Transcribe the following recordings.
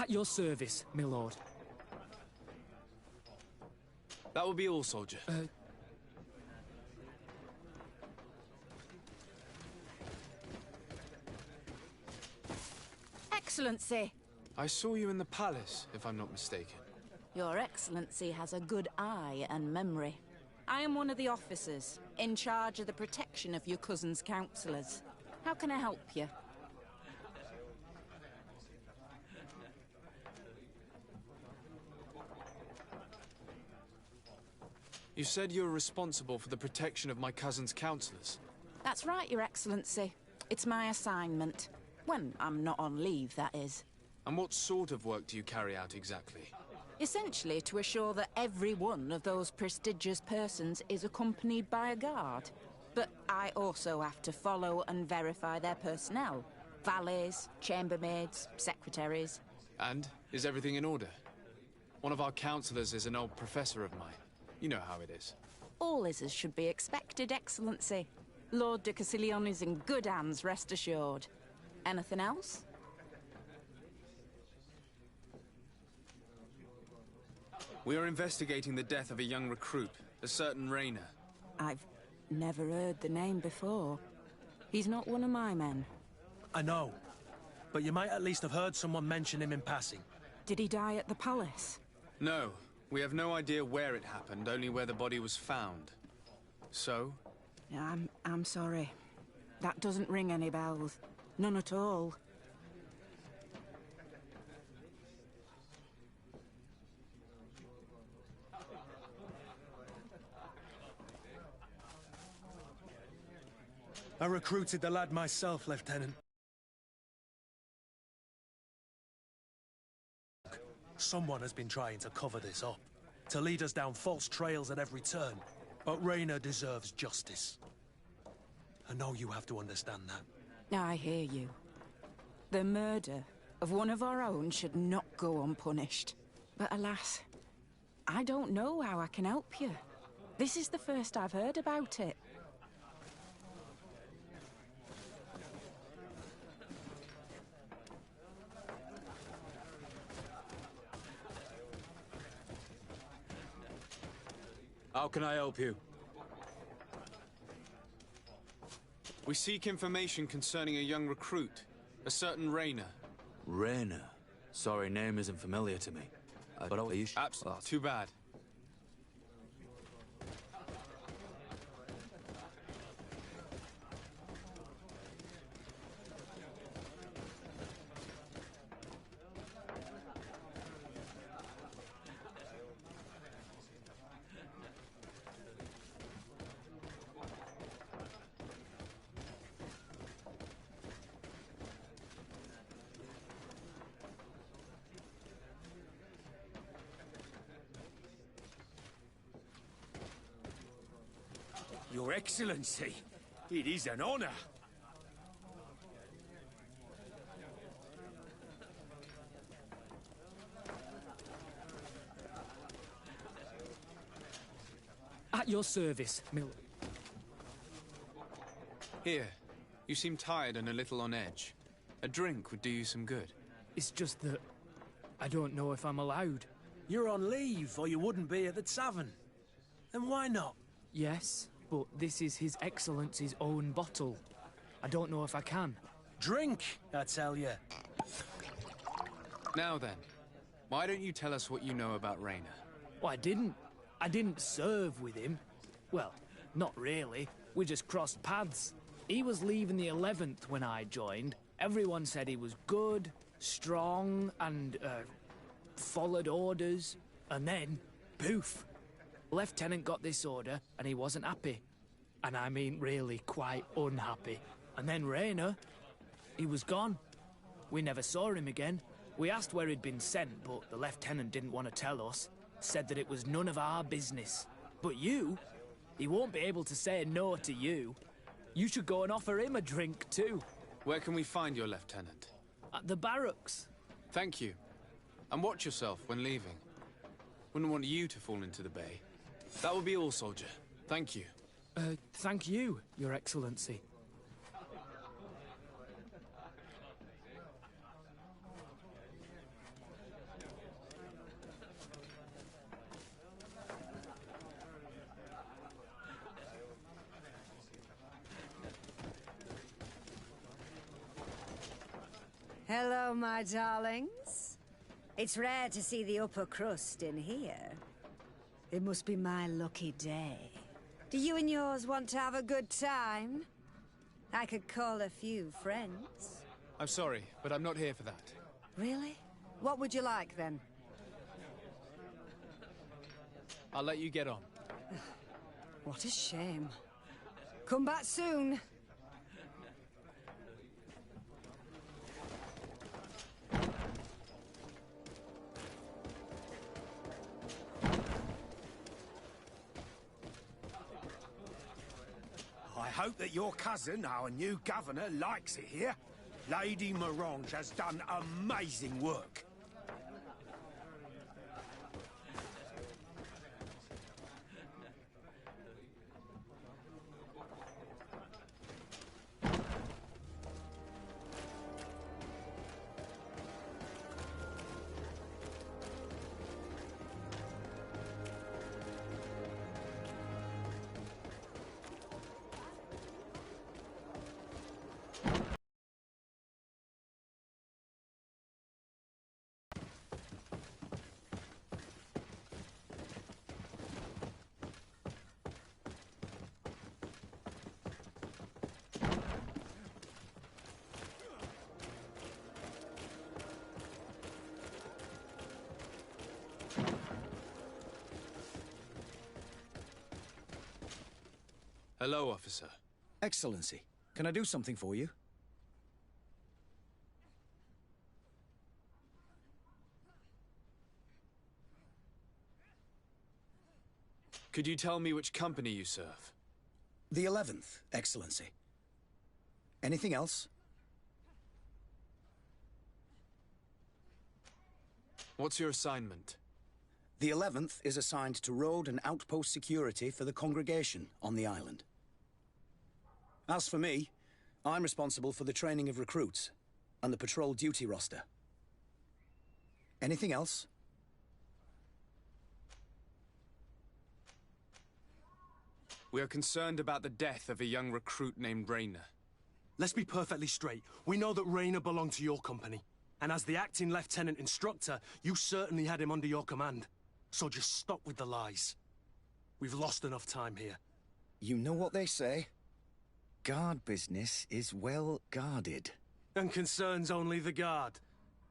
At your service, my lord. That will be all, soldier. Excellency! I saw you in the palace, if I'm not mistaken. Your Excellency has a good eye and memory. I am one of the officers, in charge of the protection of your cousin's councillors. How can I help you? You said you were responsible for the protection of my cousin's councillors. That's right, Your Excellency. It's my assignment. When I'm not on leave, that is. And what sort of work do you carry out exactly? Essentially to assure that every one of those prestigious persons is accompanied by a guard. But I also have to follow and verify their personnel. Valets, chambermaids, secretaries. And is everything in order? One of our councillors is an old professor of mine. You know how it is. All is as should be expected, Excellency. Lord de Castiglione is in good hands, rest assured. Anything else? We are investigating the death of a young recruit, a certain Rainer. I've never heard the name before. He's not one of my men. I know, but you might at least have heard someone mention him in passing. Did he die at the palace? No, we have no idea where it happened, only where the body was found. So? I'm sorry. That doesn't ring any bells. None at all. I recruited the lad myself, Lieutenant. Someone has been trying to cover this up, to lead us down false trails at every turn. But Rainer deserves justice. I know you have to understand that. I hear you. The murder of one of our own should not go unpunished. But alas, I don't know how I can help you. This is the first I've heard about it. How can I help you? We seek information concerning a young recruit, a certain Rainer. Rainer? Sorry, name isn't familiar to me. But are you... Absolutely. Too bad. Your Excellency, it is an honor. At your service, Mill. Here, you seem tired and a little on edge. A drink would do you some good. It's just that I don't know if I'm allowed. You're on leave, or you wouldn't be at the tavern. Then why not? Yes, but this is His Excellency's own bottle. I don't know if I can. Drink, I tell you. Now then, why don't you tell us what you know about Rainer? Well, I didn't serve with him. Well, not really. We just crossed paths. He was leaving the 11th when I joined. Everyone said he was good, strong, and, followed orders. And then, poof. Lieutenant got this order, and he wasn't happy. And I mean really quite unhappy. And then Rainer, he was gone. We never saw him again. We asked where he'd been sent, but the lieutenant didn't want to tell us. Said that it was none of our business. But you, he won't be able to say no to you. You should go and offer him a drink too. Where can we find your lieutenant? At the barracks. Thank you. And watch yourself when leaving. Wouldn't want you to fall into the bay. That will be all, soldier. Thank you. Thank you, Your Excellency. Hello, my darlings. It's rare to see the upper crust in here. It must be my lucky day. Do you and yours want to have a good time? I could call a few friends. I'm sorry, but I'm not here for that. Really? What would you like, then? I'll let you get on. What a shame. Come back soon. I hope that your cousin, our new governor, likes it here. Lady Morange has done amazing work. Hello, officer. Excellency, can I do something for you? Could you tell me which company you serve? The 11th, Excellency. Anything else? What's your assignment? The 11th is assigned to road and outpost security for the congregation on the island. As for me, I'm responsible for the training of recruits and the patrol duty roster. Anything else? We are concerned about the death of a young recruit named Raynor. Let's be perfectly straight. We know that Raynor belonged to your company. And as the acting lieutenant instructor, you certainly had him under your command. So just stop with the lies. We've lost enough time here. You know what they say? Guard business is well guarded. And concerns only the guard.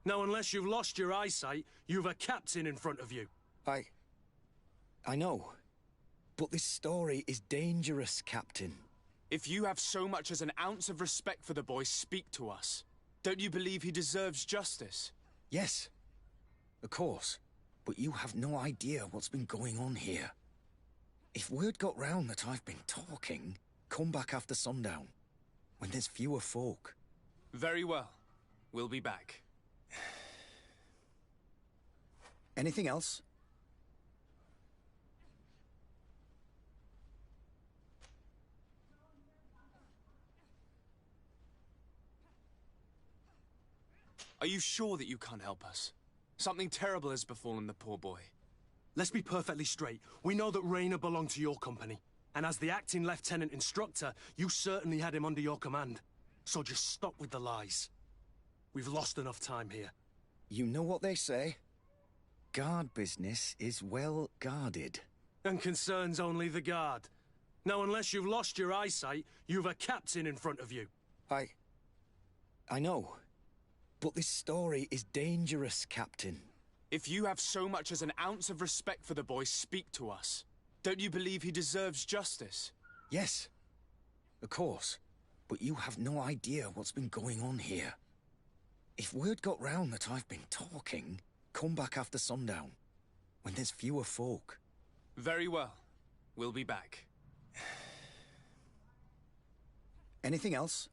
Now, unless you've lost your eyesight, you've a captain in front of you. I know. But this story is dangerous, Captain. If you have so much as an ounce of respect for the boy, speak to us. Don't you believe he deserves justice? Yes, of course. But you have no idea what's been going on here. If word got round that I've been talking, come back after sundown, when there's fewer folk. Very well. We'll be back. Anything else? Are you sure that you can't help us? Something terrible has befallen the poor boy. Let's be perfectly straight. We know that Raynor belonged to your company. And as the acting lieutenant instructor, you certainly had him under your command. So just stop with the lies. We've lost enough time here. You know what they say? Guard business is well guarded. And concerns only the guard. Now, unless you've lost your eyesight, you've a captain in front of you. I know. But this story is dangerous, Captain. If you have so much as an ounce of respect for the boy, speak to us. Don't you believe he deserves justice? Yes, of course. But you have no idea what's been going on here. If word got round that I've been talking, come back after sundown, when there's fewer folk. Very well. We'll be back. Anything else?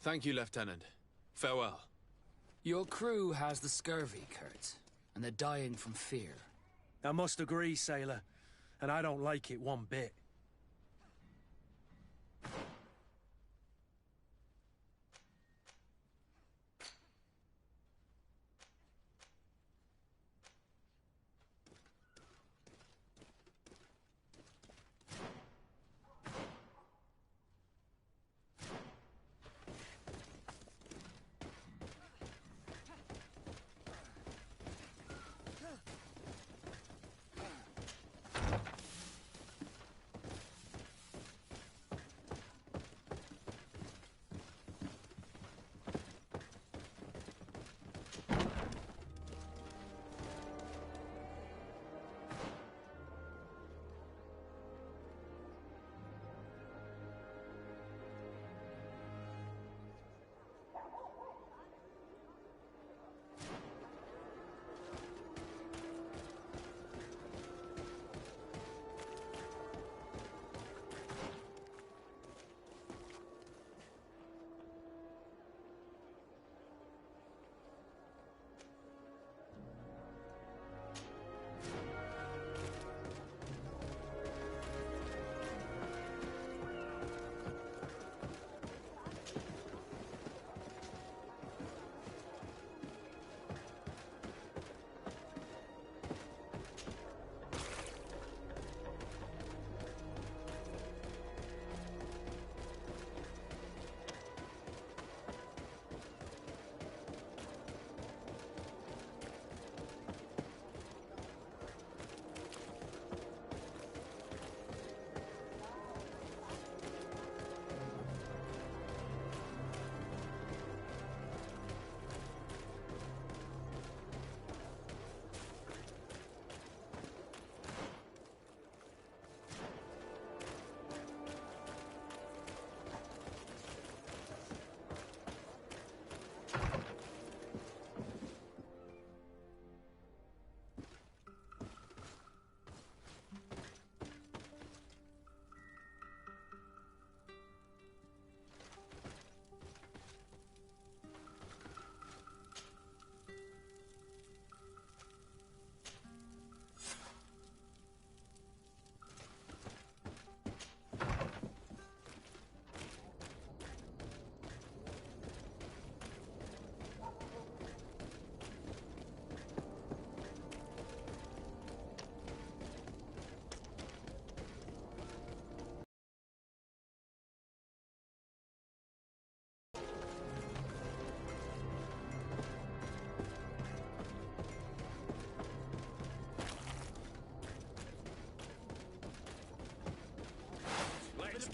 Thank you, Lieutenant. Farewell. Your crew has the scurvy, Kurt, and they're dying from fear. I must agree, sailor. And I don't like it one bit.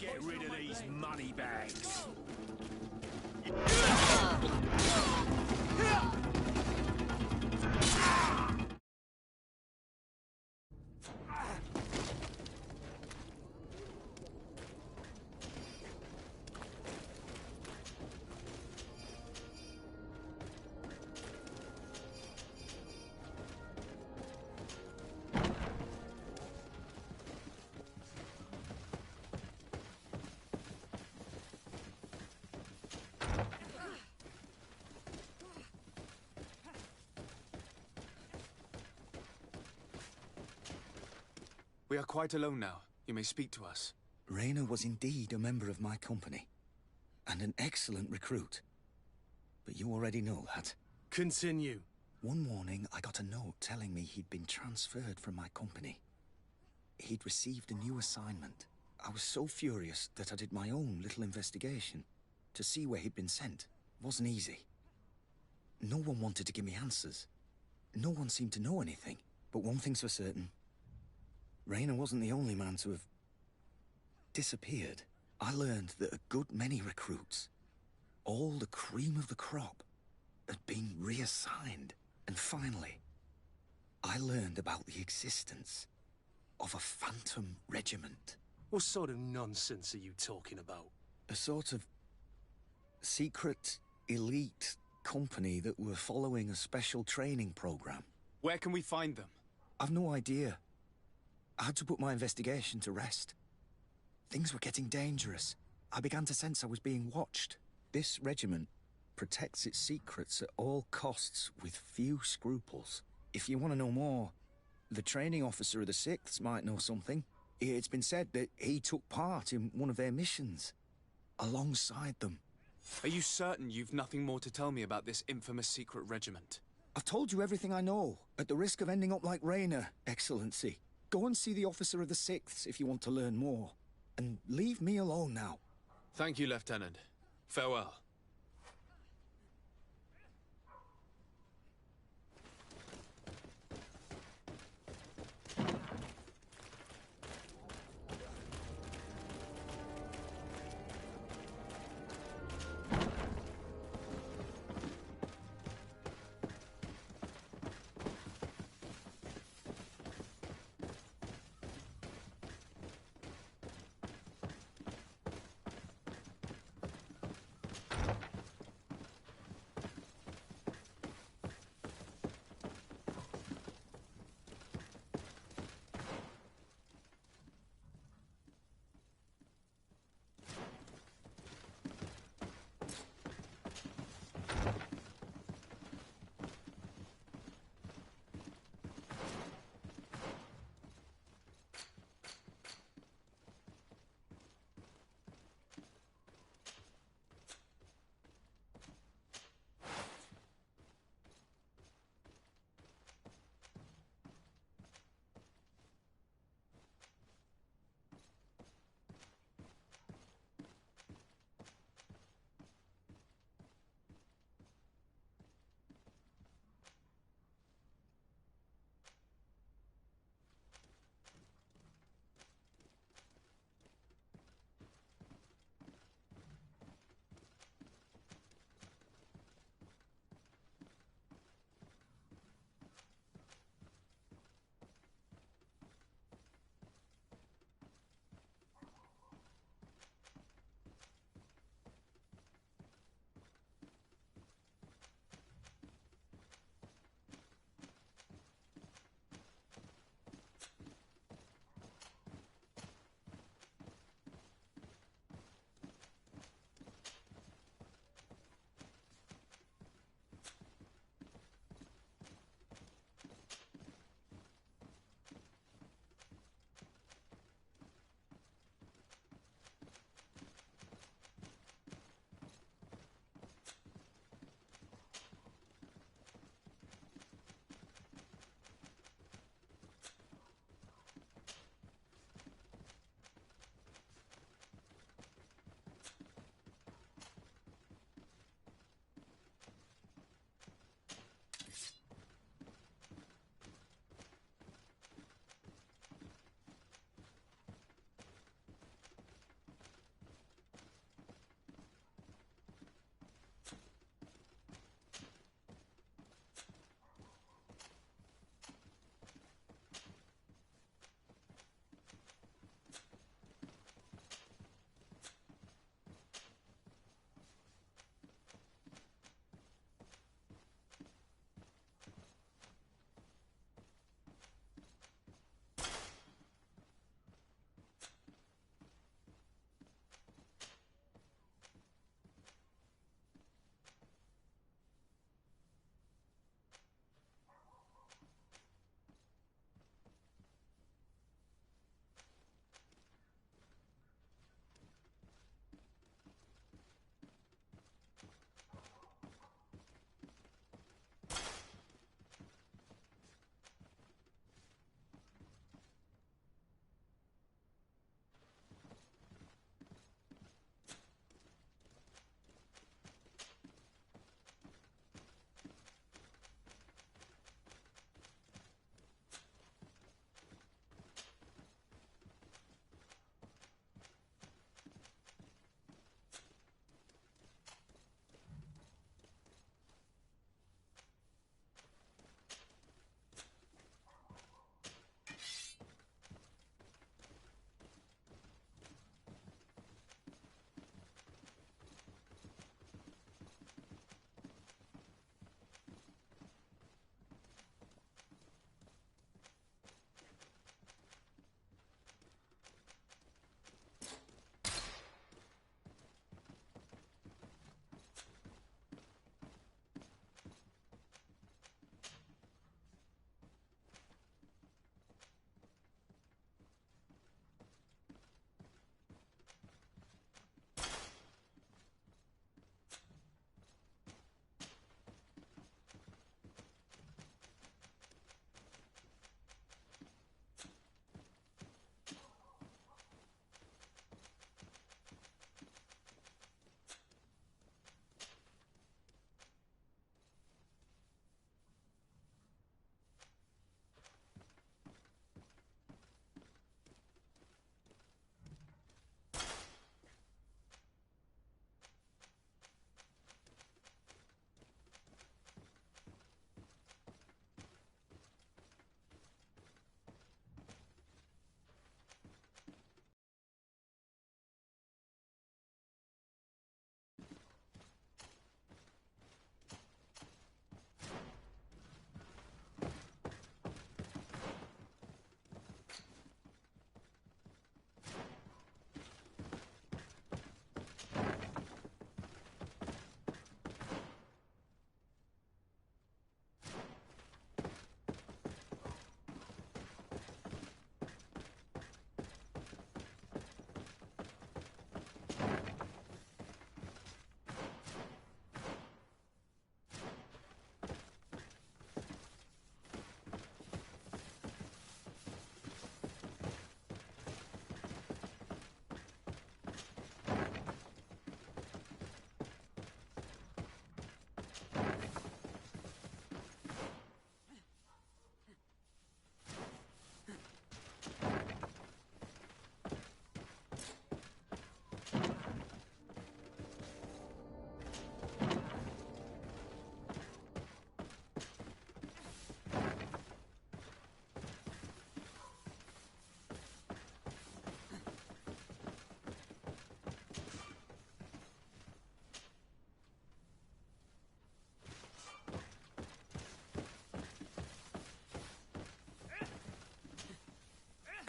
get rid of these money bags. We are quite alone now. You may speak to us. Rayner was indeed a member of my company, and an excellent recruit. But you already know that. Continue. One morning, I got a note telling me he'd been transferred from my company. He'd received a new assignment. I was so furious that I did my own little investigation to see where he'd been sent. It wasn't easy. No one wanted to give me answers. No one seemed to know anything. But one thing's for certain. Rayner wasn't the only man to have disappeared. I learned that a good many recruits, all the cream of the crop, had been reassigned. And finally, I learned about the existence of a phantom regiment. What sort of nonsense are you talking about? A sort of secret, elite company that were following a special training program. Where can we find them? I've no idea. I had to put my investigation to rest. Things were getting dangerous. I began to sense I was being watched. This regiment protects its secrets at all costs with few scruples. If you want to know more, the training officer of the 6th might know something. It's been said that he took part in one of their missions, alongside them. Are you certain you've nothing more to tell me about this infamous secret regiment? I've told you everything I know, at the risk of ending up like Rayner, Excellency. Go and see the officer of the 6th if you want to learn more. And leave me alone now. Thank you, Lieutenant. Farewell.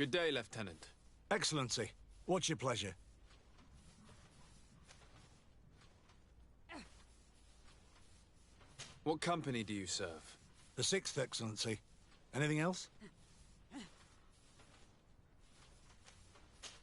Good day, Lieutenant. Excellency, what's your pleasure? What company do you serve? The 6th, Excellency. Anything else?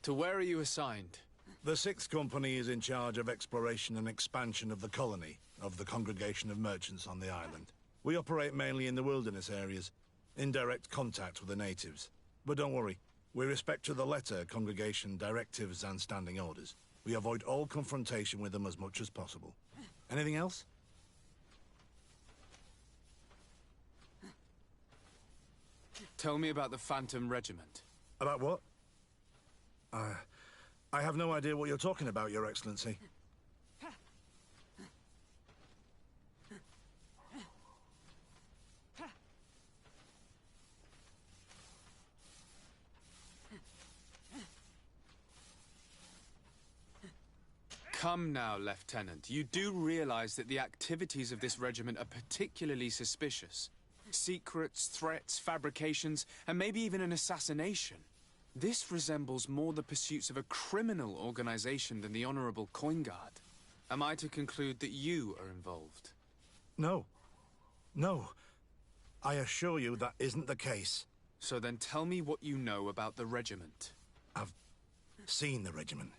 To where are you assigned? The 6th Company is in charge of exploration and expansion of the colony of the Congregation of Merchants on the island. We operate mainly in the wilderness areas, in direct contact with the natives. But don't worry, we respect to the letter Congregation directives and standing orders. We avoid all confrontation with them as much as possible. Anything else? Tell me about the Phantom Regiment. About what? I have no idea what you're talking about, Your Excellency. Come now, Lieutenant. You do realize that the activities of this regiment are particularly suspicious. Secrets, threats, fabrications, and maybe even an assassination. This resembles more the pursuits of a criminal organization than the Honorable Coin Guard. Am I to conclude that you are involved? No. No. I assure you that isn't the case. So then tell me what you know about the regiment. I've seen the regiment.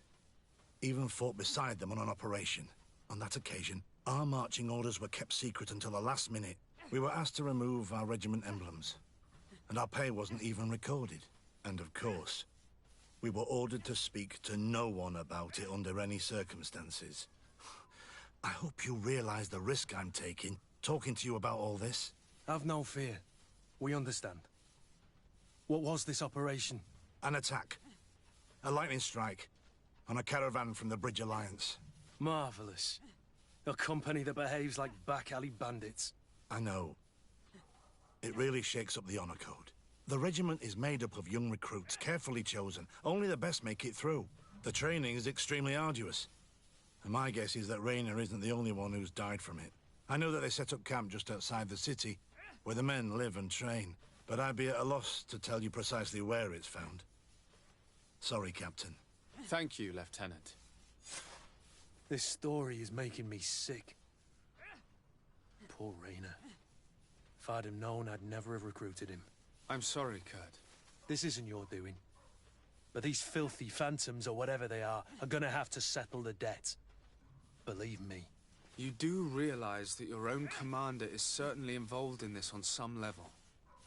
Even fought beside them on an operation. On that occasion, our marching orders were kept secret until the last minute. We were asked to remove our regiment emblems. And our pay wasn't even recorded. And of course, we were ordered to speak to no one about it under any circumstances. I hope you realize the risk I'm taking, talking to you about all this. Have no fear. We understand. What was this operation? An attack. A lightning strike. On a caravan from the Bridge Alliance. Marvelous. A company that behaves like back-alley bandits. I know. It really shakes up the honor code. The regiment is made up of young recruits, carefully chosen. Only the best make it through. The training is extremely arduous. And my guess is that Raynor isn't the only one who's died from it. I know that they set up camp just outside the city, where the men live and train. But I'd be at a loss to tell you precisely where it's found. Sorry, Captain. Thank you, Lieutenant. This story is making me sick. Poor Raynor. If I'd have known, I'd never have recruited him. I'm sorry, Kurt. This isn't your doing. But these filthy phantoms, or whatever they are gonna have to settle the debt. Believe me. You do realize that your own commander is certainly involved in this on some level.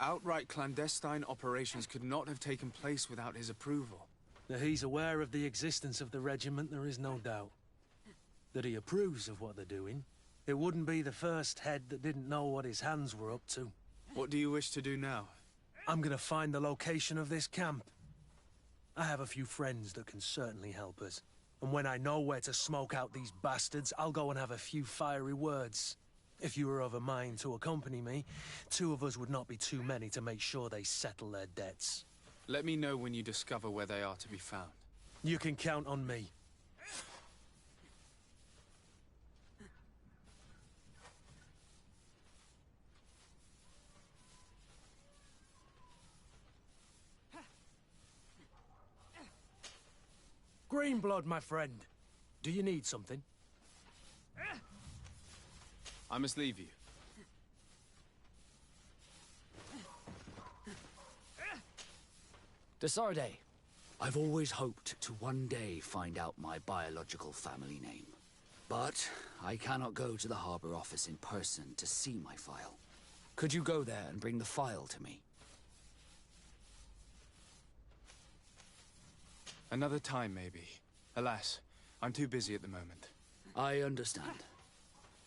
Outright clandestine operations could not have taken place without his approval. That he's aware of the existence of the regiment, there is no doubt. That he approves of what they're doing. It wouldn't be the first head that didn't know what his hands were up to. What do you wish to do now? I'm gonna find the location of this camp. I have a few friends that can certainly help us. And when I know where to smoke out these bastards, I'll go and have a few fiery words. If you were of a mind to accompany me, 2 of us would not be too many to make sure they settle their debts. Let me know when you discover where they are to be found. You can count on me. Greenblood, my friend. Do you need something? I must leave you. Desarde, I've always hoped to one day find out my biological family name. But I cannot go to the harbor office in person to see my file. Could you go there and bring the file to me? Another time, maybe. Alas, I'm too busy at the moment. I understand.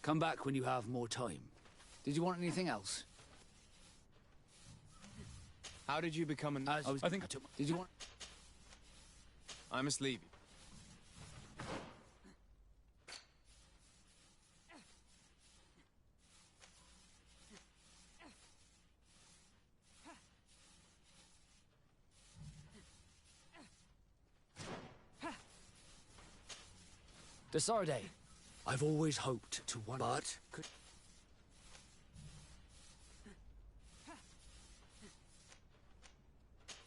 Come back when you have more time. Did you want anything else? How did you become an... I think... Did you want... I must leave you. Desarde, I've always hoped to one... But...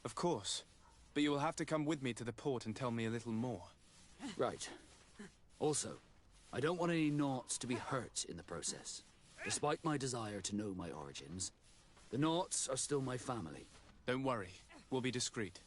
Of course. but you will have to come with me to the port and tell me a little more. Right. Also, I don't want any Naughts to be hurt in the process. Despite my desire to know my origins, the Naughts are still my family. Don't worry. We'll be discreet.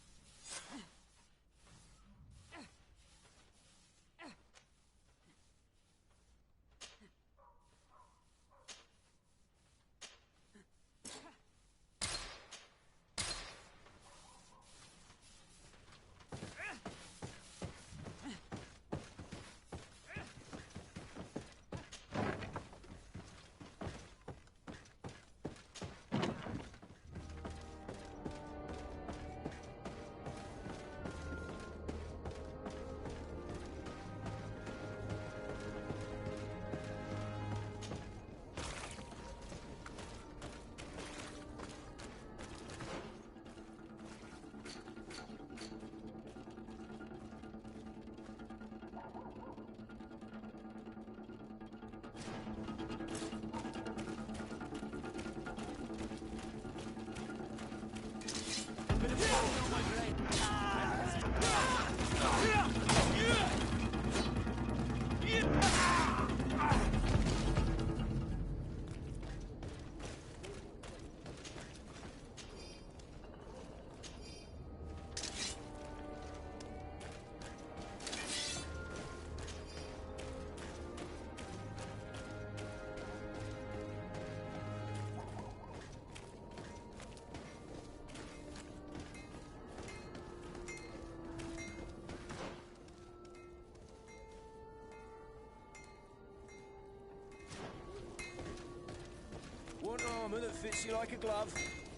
Want armor that fits you like a glove?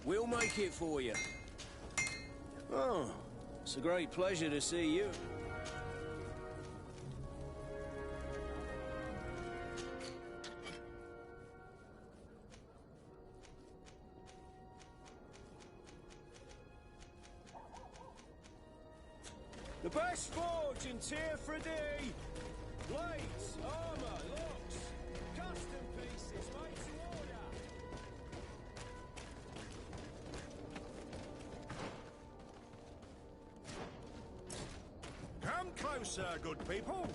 We'll make it for you. Oh, it's a great pleasure to see you. The best forge in Tier 3D! Blades, armor, locks, custom pieces made to order! Come closer, good people.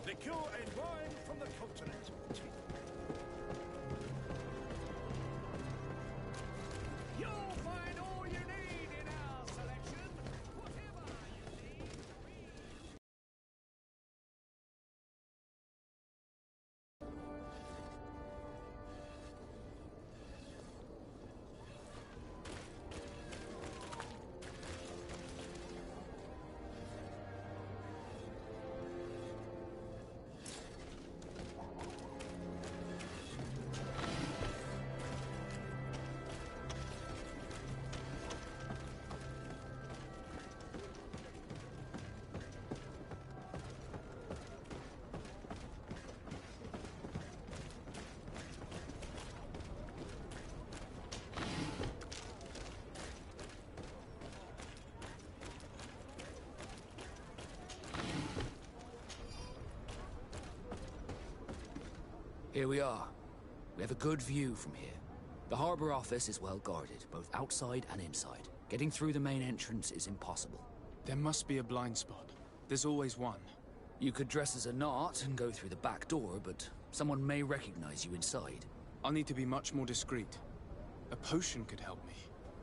Liquor and wine from the continent. You'll find all you need in our selection. Whatever you need. Here we are. We have a good view from here. The harbor office is well guarded, both outside and inside. Getting through the main entrance is impossible. There must be a blind spot. There's always one. You could dress as a Naut and go through the back door, but someone may recognize you inside. I'll need to be much more discreet. A potion could help me.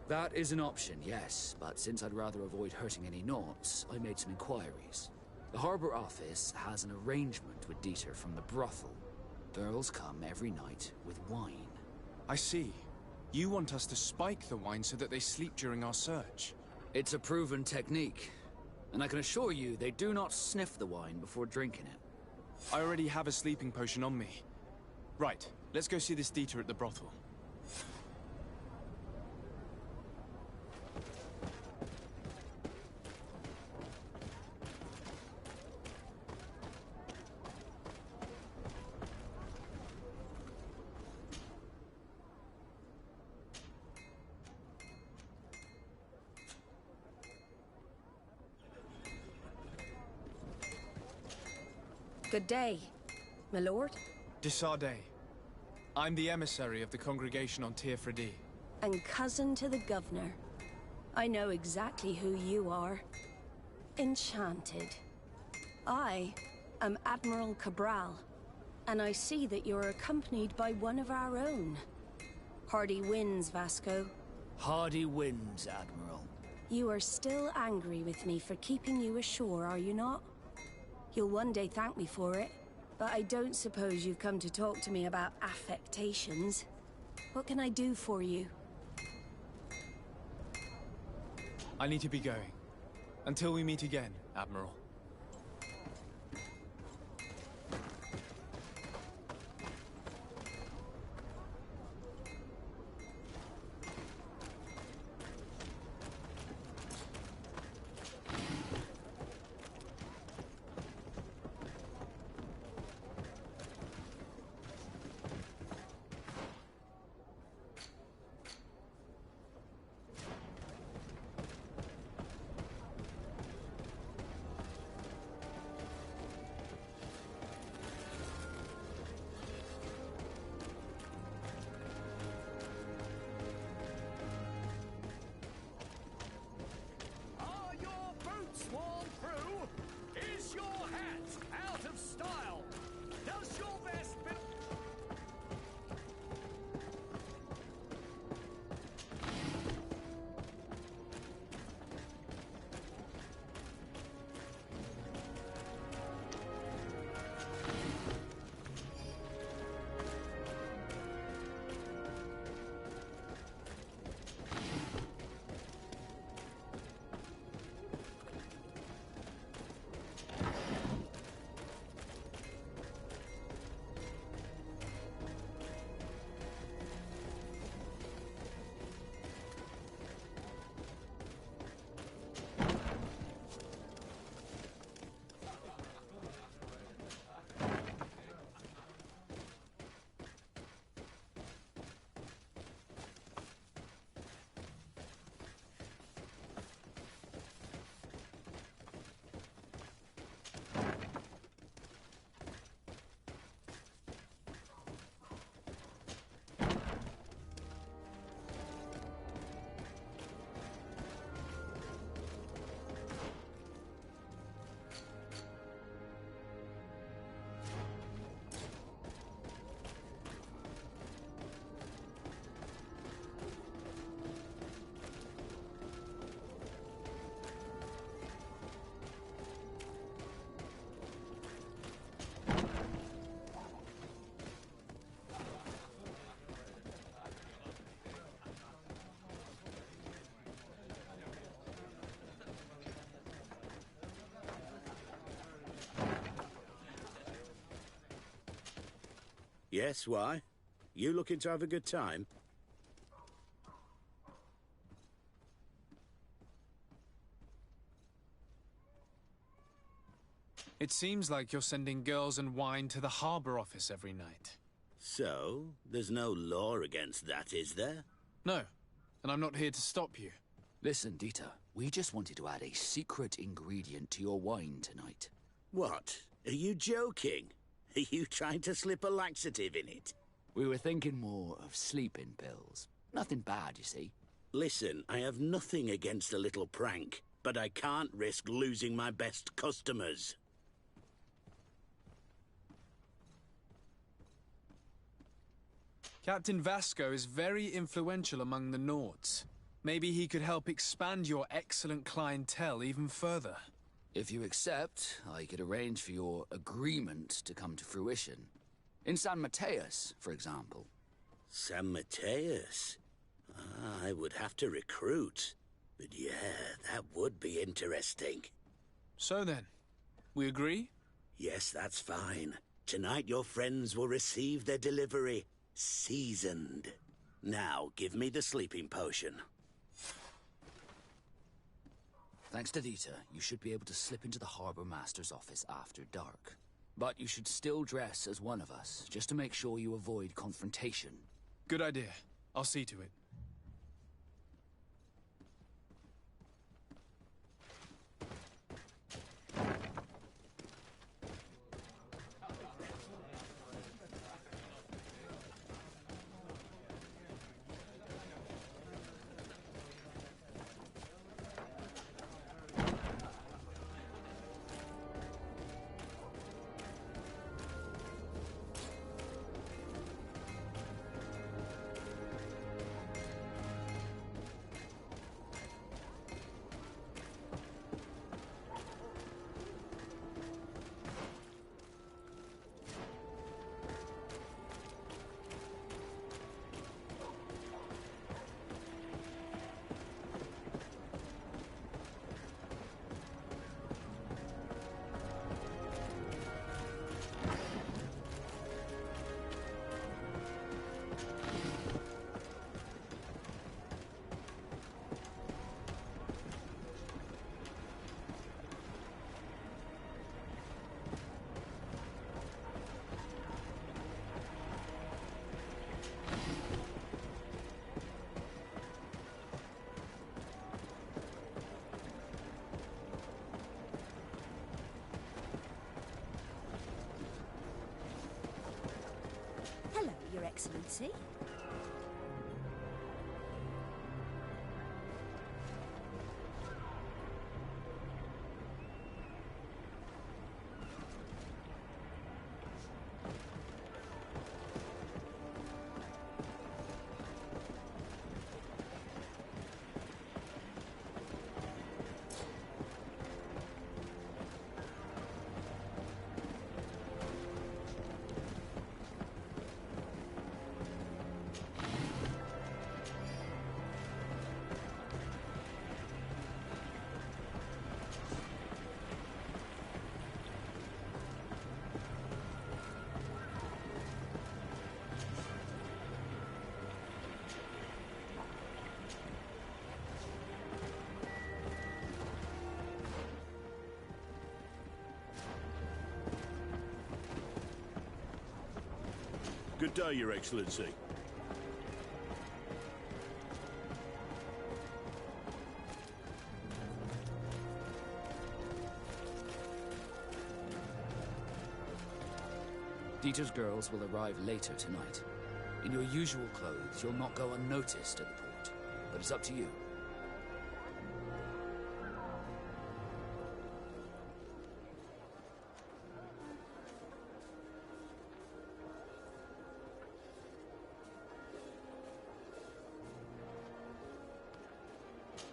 That is an option, yes, but since I'd rather avoid hurting any Nauts, I made some inquiries. The harbor office has an arrangement with Dieter from the brothel. Girls come every night with wine. I see. You want us to spike the wine so that they sleep during our search. It's a proven technique, and I can assure you they do not sniff the wine before drinking it. I already have a sleeping potion on me. Right, let's go see this Dieter at the brothel. Good day, my lord. Desardet. I'm the emissary of the congregation on Tier 3D. And cousin to the governor. I know exactly who you are. Enchanted. I am Admiral Cabral, and I see that you're accompanied by one of our own. Hardy winds, Vasco. Hardy winds, Admiral. You are still angry with me for keeping you ashore, are you not? You'll one day thank me for it, but I don't suppose you've come to talk to me about affectations. What can I do for you? I need to be going. Until we meet again, Admiral. Are your boots worn through? Is your hat out of style? Does your vest be... Yes, why? You looking to have a good time? It seems like you're sending girls and wine to the harbor office every night. So, there's no law against that, is there? No, and I'm not here to stop you. Listen, Dieter, we just wanted to add a secret ingredient to your wine tonight. What? Are you joking? Are you trying to slip a laxative in it? We were thinking more of sleeping pills. Nothing bad, you see. Listen, I have nothing against a little prank, but I can't risk losing my best customers. Captain Vasco is very influential among the Nords. Maybe he could help expand your excellent clientele even further. If you accept, I could arrange for your agreement to come to fruition. In San Mateus, for example. San Mateus? I would have to recruit. But yeah, that would be interesting. So then, we agree? Yes, that's fine. Tonight your friends will receive their delivery. Seasoned. Now, give me the sleeping potion. Thanks to Dieter, you should be able to slip into the Harbor Master's office after dark. But you should still dress as one of us, just to make sure you avoid confrontation. Good idea. I'll see to it. Excellency. Good day, Your Excellency. Dieter's girls will arrive later tonight. In your usual clothes, you'll not go unnoticed at the port, but it's up to you.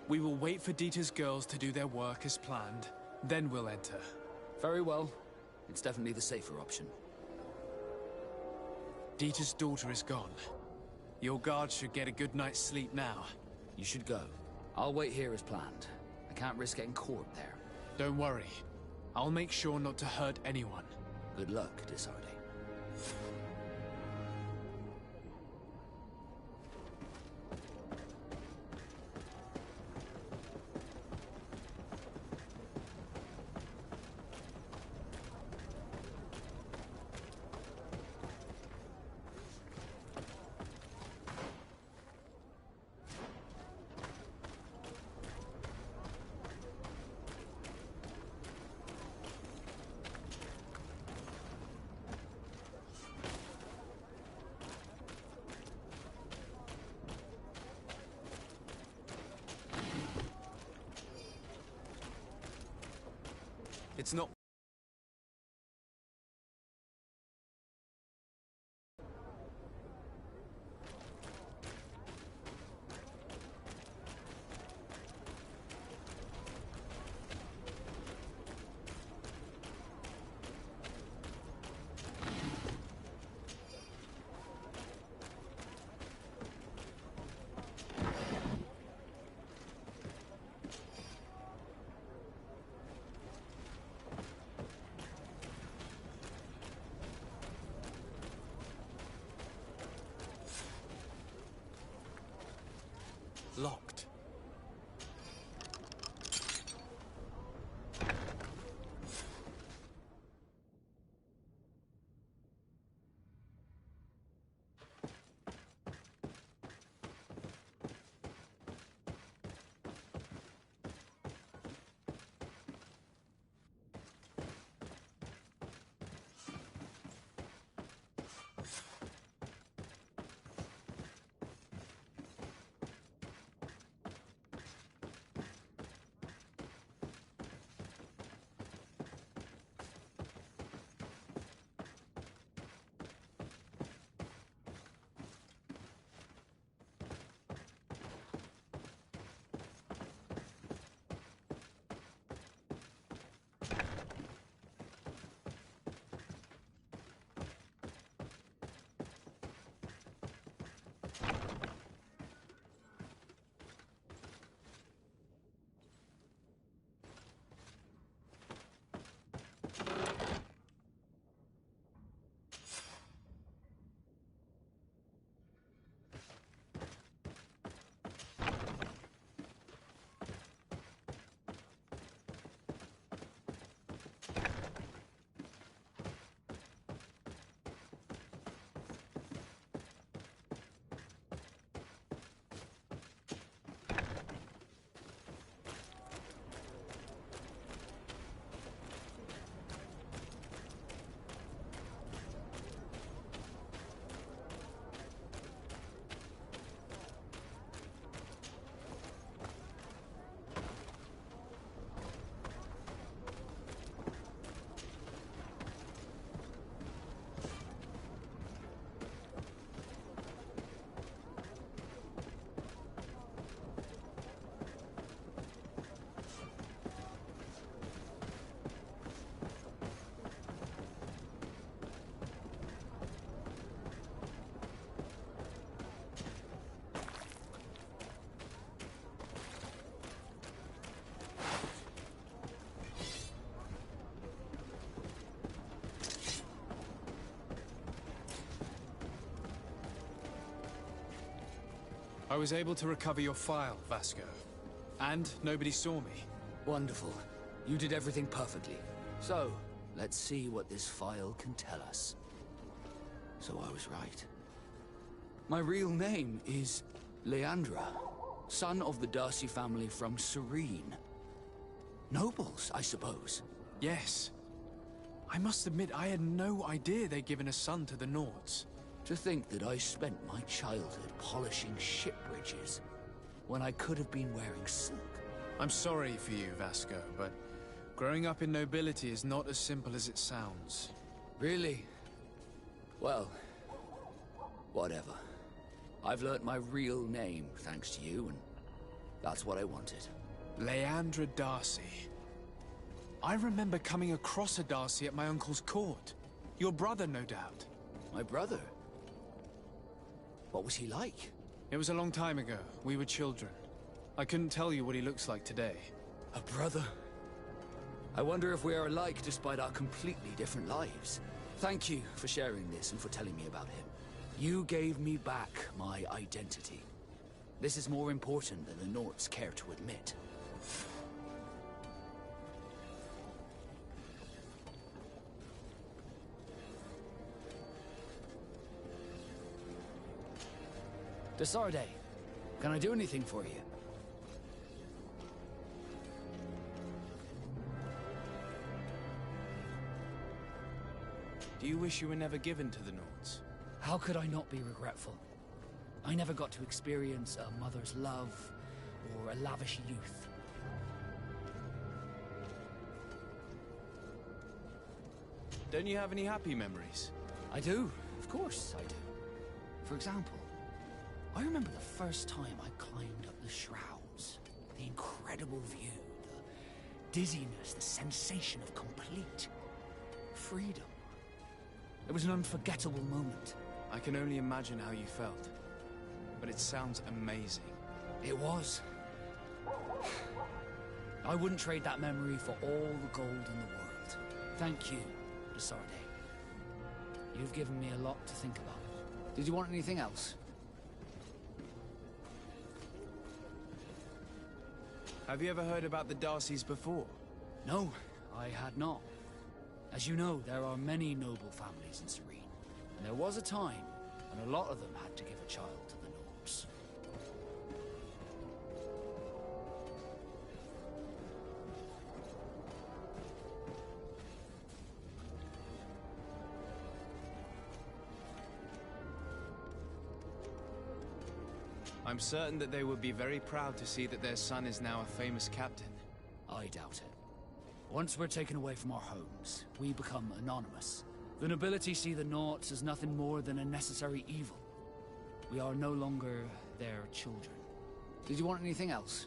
We will wait for Dieter's girls to do their work as planned, then we'll enter. Very well. It's definitely the safer option. Dieter's daughter is gone. Your guards should get a good night's sleep now. You should go. I'll wait here as planned. I can't risk getting caught there. Don't worry. I'll make sure not to hurt anyone. Good luck, Disarde. It's not... locked. I was able to recover your file, Vasco. And nobody saw me. Wonderful. You did everything perfectly. So, let's see what this file can tell us. So I was right. My real name is Leandra, son of the Darcy family from Serene. Nobles, I suppose. Yes. I must admit, I had no idea they'd given a son to the Nords. To think that I spent my childhood polishing ship bridges when I could have been wearing silk. I'm sorry for you, Vasco, but growing up in nobility is not as simple as it sounds. Really? Well, whatever. I've learnt my real name thanks to you, and that's what I wanted. Leandra Darcy. I remember coming across a Darcy at my uncle's court. Your brother, no doubt. My brother? What was he like? It was a long time ago. We were children. I couldn't tell you what he looks like today. A brother? I wonder if we are alike despite our completely different lives. Thank you for sharing this and for telling me about him. You gave me back my identity. This is more important than the Nords care to admit. Desarde, can I do anything for you? Do you wish you were never given to the Nords? How could I not be regretful? I never got to experience a mother's love or a lavish youth. Don't you have any happy memories? I do, of course I do. For example, I remember the first time I climbed up the shrouds. The incredible view, the dizziness, the sensation of complete freedom. It was an unforgettable moment. I can only imagine how you felt. But it sounds amazing. It was. I wouldn't trade that memory for all the gold in the world. Thank you, Desarde. You've given me a lot to think about. Did you want anything else? Have you ever heard about the Darcys before? No, I had not. As you know, there are many noble families in Serene. And there was a time when a lot of them had to give a child to the Nords. I'm certain that they would be very proud to see that their son is now a famous captain. I doubt it. Once we're taken away from our homes, we become anonymous. The nobility see the Nords as nothing more than a necessary evil. We are no longer their children. Did you want anything else?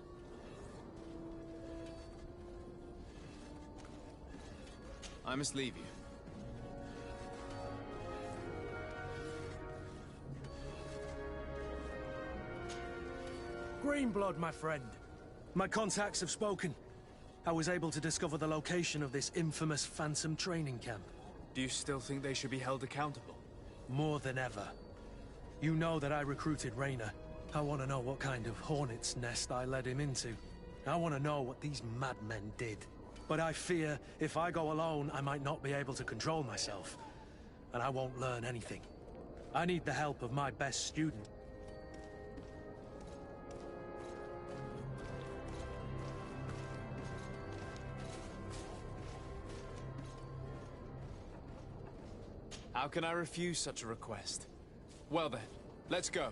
I must leave you. Greenblood, my friend. My contacts have spoken. I was able to discover the location of this infamous Phantom training camp. Do you still think they should be held accountable? More than ever. You know that I recruited Rayner. I want to know what kind of hornet's nest I led him into. I want to know what these madmen did. But I fear if I go alone, I might not be able to control myself. And I won't learn anything. I need the help of my best student. How can I refuse such a request? Well then, let's go.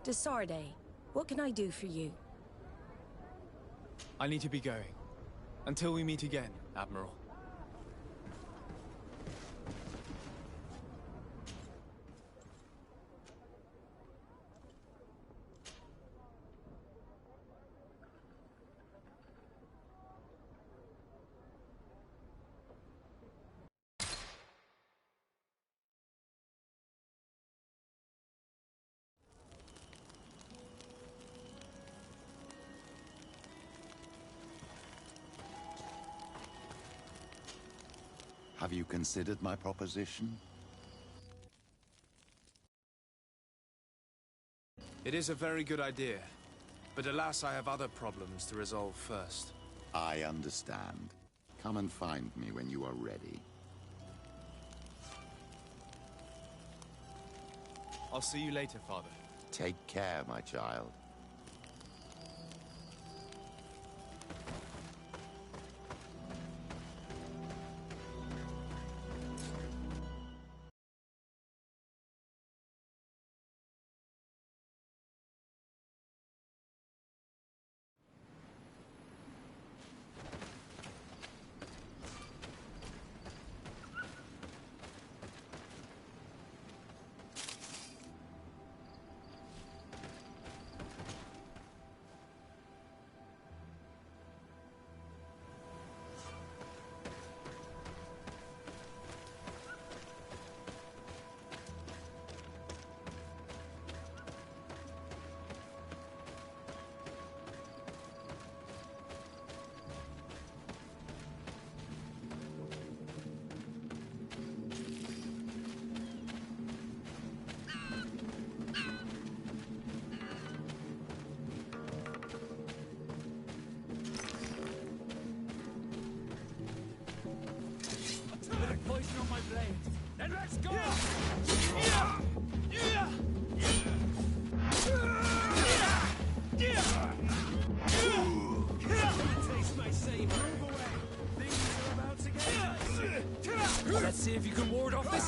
Desarde, what can I do for you? I need to be going. Until we meet again, Admiral. Have you considered my proposition? It is a very good idea, but alas, I have other problems to resolve first. I understand. Come and find me when you are ready. I'll see you later, Father. Take care, my child. Poison on my blade. Then let's go! Taste my savor. Move away. Things are about to get nice. Let's see if you can ward off this.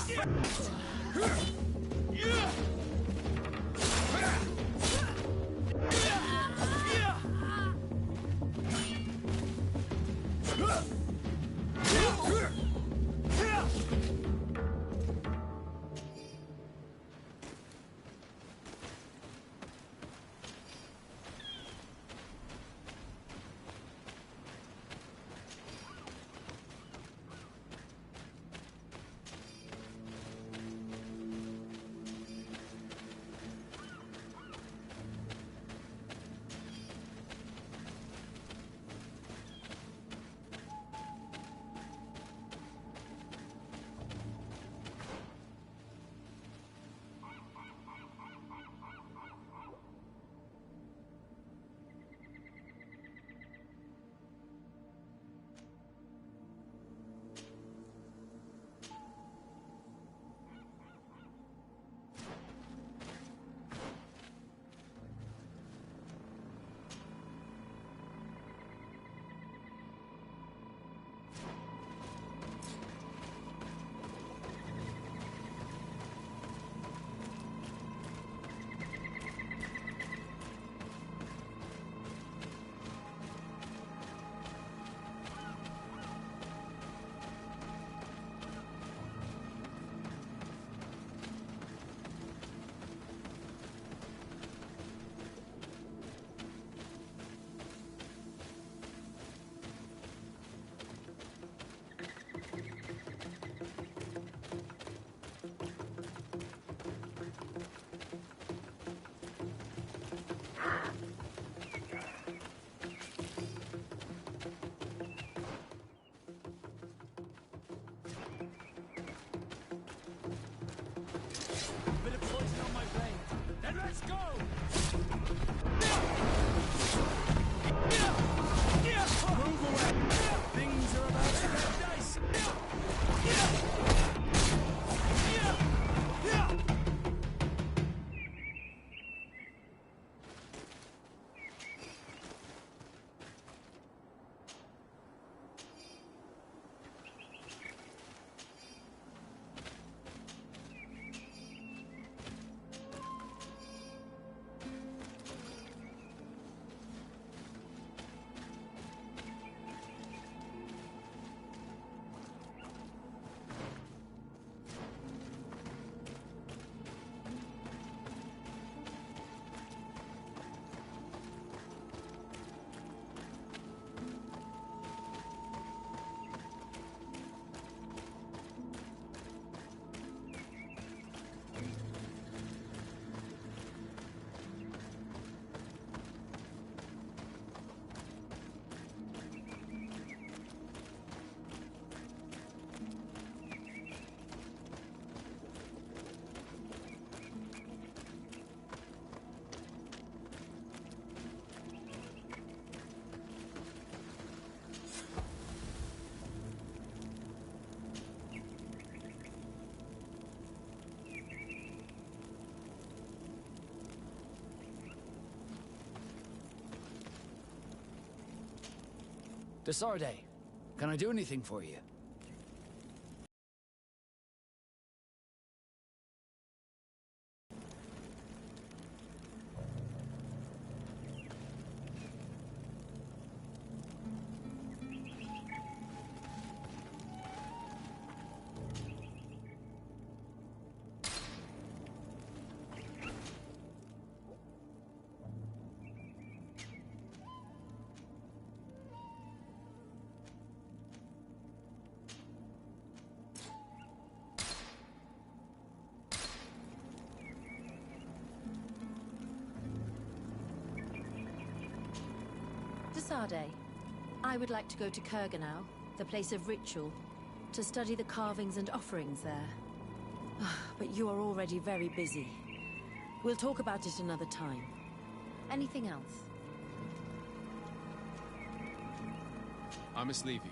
Desarde, can I do anything for you? Desarde, I would like to go to Kurganau, the place of ritual, to study the carvings and offerings there. But you are already very busy. We'll talk about it another time. Anything else? I must leave you.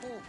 battle!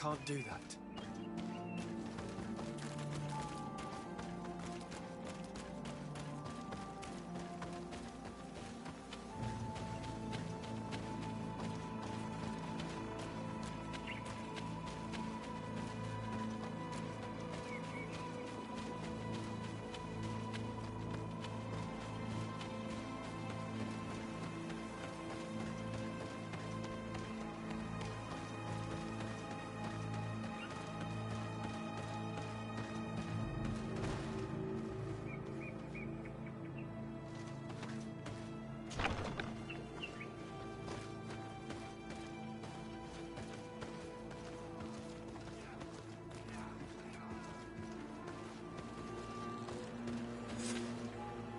Can't do that.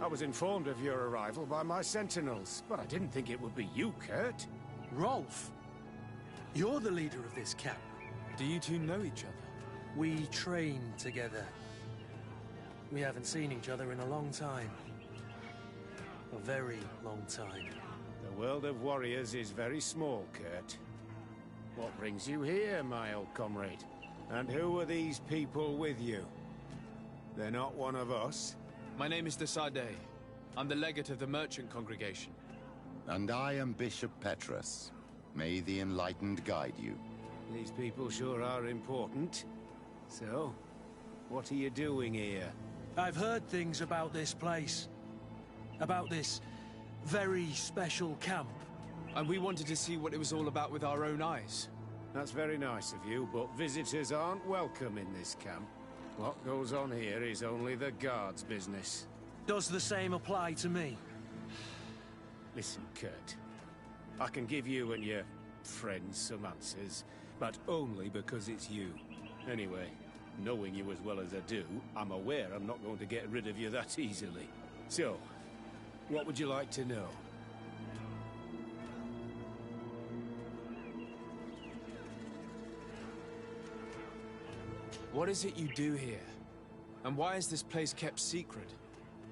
I was informed of your arrival by my sentinels, but I didn't think it would be you, Kurt. Rolf, you're the leader of this camp. Do you two know each other? We train together. We haven't seen each other in a long time. A very long time. The world of warriors is very small, Kurt. What brings you here, my old comrade? And who are these people with you? They're not one of us? My name is de Sardet. I'm the legate of the merchant congregation. And I am Bishop Petrus. May the enlightened guide you. These people sure are important. So, what are you doing here? I've heard things about this place. About this very special camp. And we wanted to see what it was all about with our own eyes. That's very nice of you, but visitors aren't welcome in this camp. What goes on here is only the guards' business. Does the same apply to me? Listen, Kurt. I can give you and your friends some answers, but only because it's you. Anyway, knowing you as well as I do, I'm aware I'm not going to get rid of you that easily. So, what would you like to know? What is it you do here? And why is this place kept secret?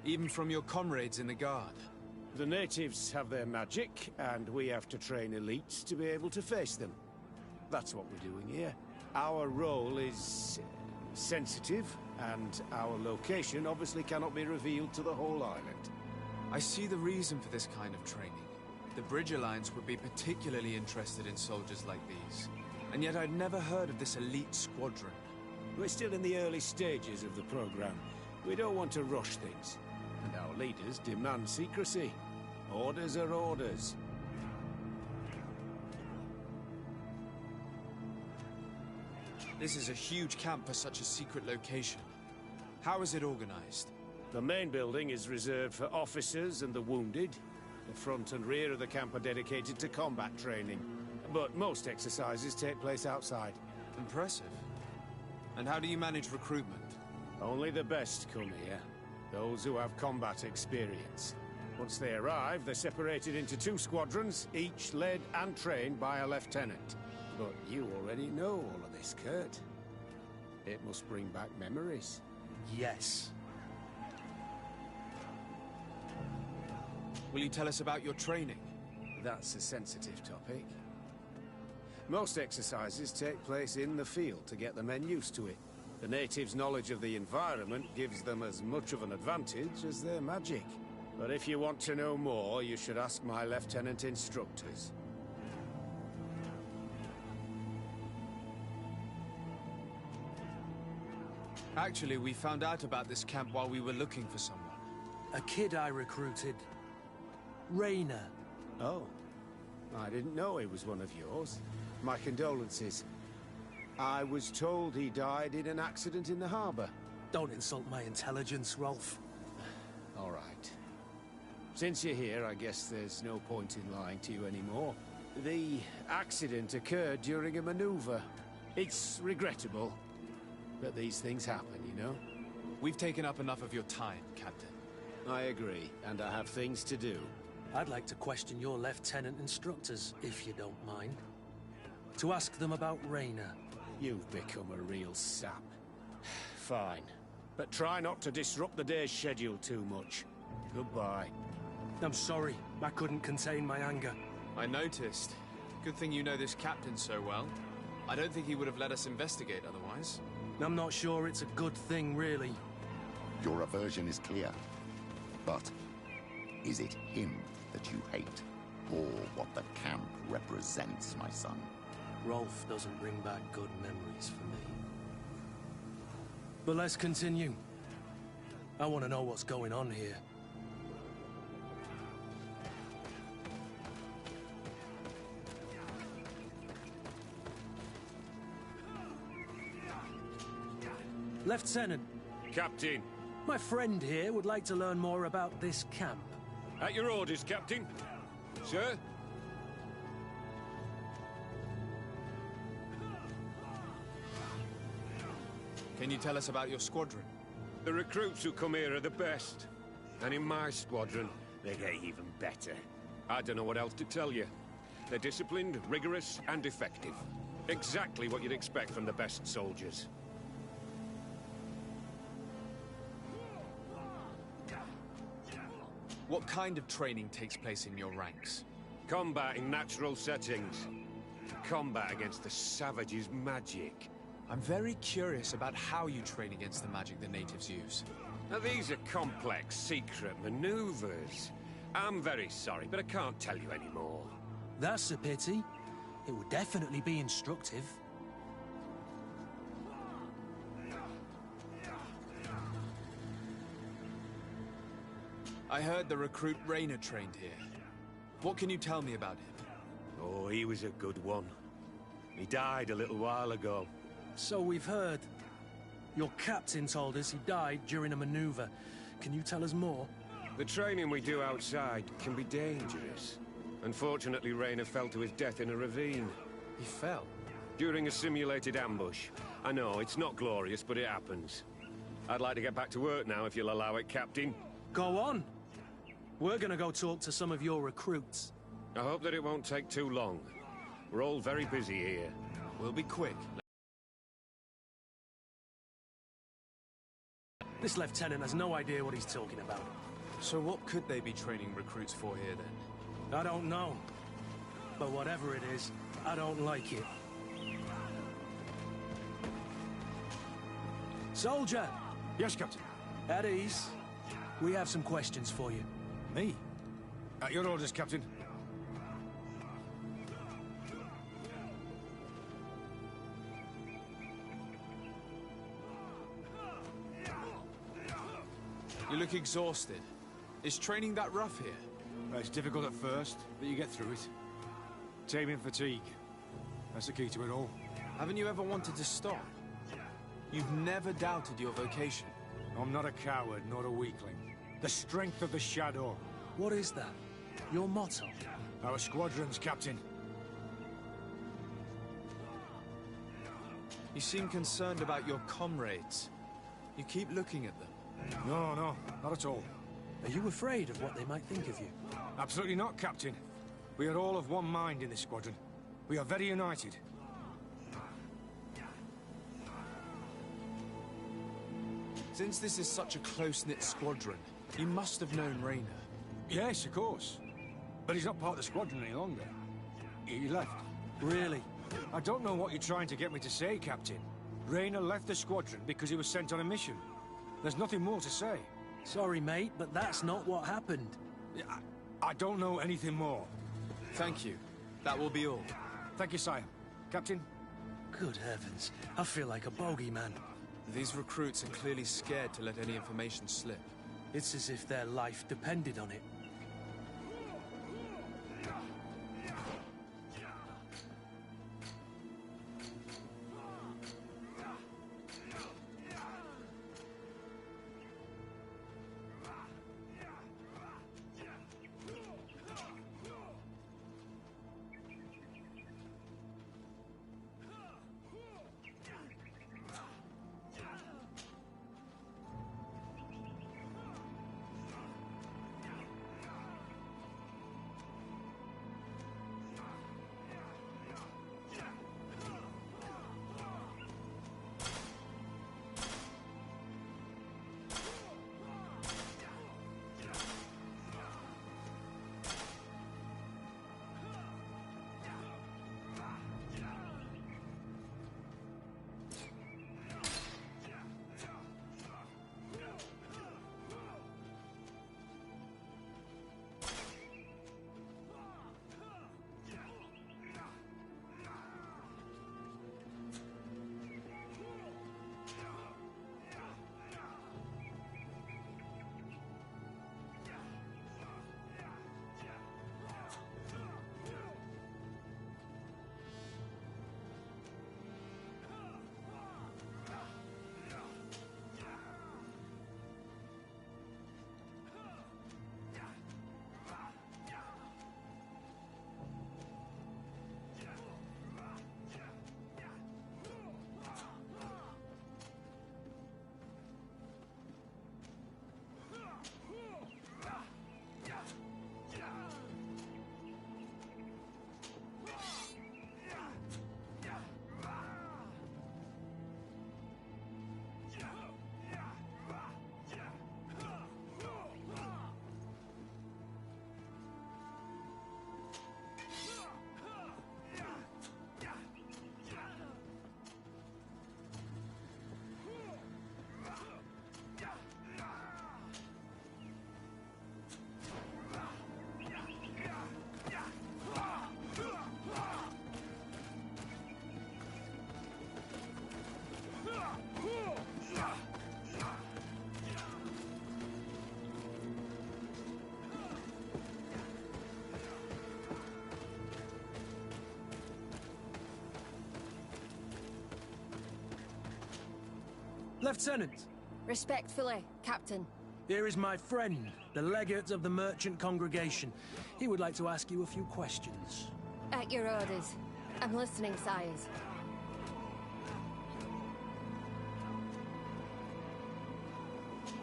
Even from your comrades in the guard? The natives have their magic, and we have to train elites to be able to face them. That's what we're doing here. Our role is sensitive, and our location obviously cannot be revealed to the whole island. I see the reason for this kind of training. The Bridge Alliance would be particularly interested in soldiers like these. And yet I'd never heard of this elite squadron. We're still in the early stages of the program. We don't want to rush things. And our leaders demand secrecy. Orders are orders. This is a huge camp for such a secret location. How is it organized? The main building is reserved for officers and the wounded. The front and rear of the camp are dedicated to combat training. But most exercises take place outside. Impressive. And how do you manage recruitment? Only the best come here. Those who have combat experience. Once they arrive, they're separated into 2 squadrons, each led and trained by a lieutenant. But you already know all of this, Kurt. It must bring back memories. Yes. Will you tell us about your training? That's a sensitive topic. Most exercises take place in the field to get the men used to it. The natives' knowledge of the environment gives them as much of an advantage as their magic. But if you want to know more, you should ask my lieutenant instructors. Actually, we found out about this camp while we were looking for someone. A kid I recruited. Rainer. Oh. I didn't know he was one of yours. My condolences. I was told he died in an accident in the harbor. Don't insult my intelligence, Rolf. All right. Since you're here, I guess there's no point in lying to you anymore. The accident occurred during a maneuver. It's regrettable, but these things happen, you know? We've taken up enough of your time, Captain. I agree, and I have things to do. I'd like to question your lieutenant instructors, if you don't mind. To ask them about Rainer. You've become a real sap. Fine. But try not to disrupt the day's schedule too much. Goodbye. I'm sorry. I couldn't contain my anger. I noticed. Good thing you know this captain so well. I don't think he would have let us investigate otherwise. I'm not sure it's a good thing, really. Your aversion is clear. But is it him that you hate? Or what the camp represents, my son? Rolf doesn't bring back good memories for me. But let's continue. I want to know what's going on here. Lieutenant. Captain. My friend here would like to learn more about this camp. At your orders, Captain. Sir? Can you tell us about your squadron? The recruits who come here are the best. And in my squadron, they get even better. I don't know what else to tell you. They're disciplined, rigorous, and effective. Exactly what you'd expect from the best soldiers. What kind of training takes place in your ranks? Combat in natural settings. Combat against the savages' magic. I'm very curious about how you train against the magic the natives use. Now, these are complex, secret maneuvers. I'm very sorry, but I can't tell you anymore. That's a pity. It would definitely be instructive. I heard the recruit Rainer trained here. What can you tell me about him? Oh, he was a good one. He died a little while ago. So we've heard. Your captain told us he died during a maneuver. Can you tell us more? The training we do outside can be dangerous. Unfortunately, Rainer fell to his death in a ravine. He fell? During a simulated ambush. I know, it's not glorious, but it happens. I'd like to get back to work now, if you'll allow it, Captain. Go on. We're gonna go talk to some of your recruits. I hope that it won't take too long. We're all very busy here. We'll be quick. This lieutenant has no idea what he's talking about. So what could they be training recruits for here, then? I don't know. But whatever it is, I don't like it. Soldier! Yes, Captain. At ease. We have some questions for you. Me? At your orders, Captain. You look exhausted. Is training that rough here? Well, it's difficult at first, but you get through it. Taming fatigue. That's the key to it all. Haven't you ever wanted to stop? You've never doubted your vocation. I'm not a coward, nor a weakling. The strength of the Shadow. What is that? Your motto? Our squadrons, Captain. You seem concerned about your comrades. You keep looking at them. No, not at all. Are you afraid of what they might think of you? Absolutely not, Captain. We are all of one mind in this squadron. We are very united. Since this is such a close-knit squadron, you must have known Raynor. Yes, of course. But he's not part of the squadron any longer. He left. Really? I don't know what you're trying to get me to say, Captain. Raynor left the squadron because he was sent on a mission. There's nothing more to say. Sorry, mate, but that's not what happened. I don't know anything more. Thank you. That will be all. Thank you, sire. Captain? Good heavens. I feel like a bogeyman. These recruits are clearly scared to let any information slip. It's as if their life depended on it. Lieutenant! Respectfully, Captain. Here is my friend, the legate of the merchant congregation. He would like to ask you a few questions. At your orders. I'm listening, sires.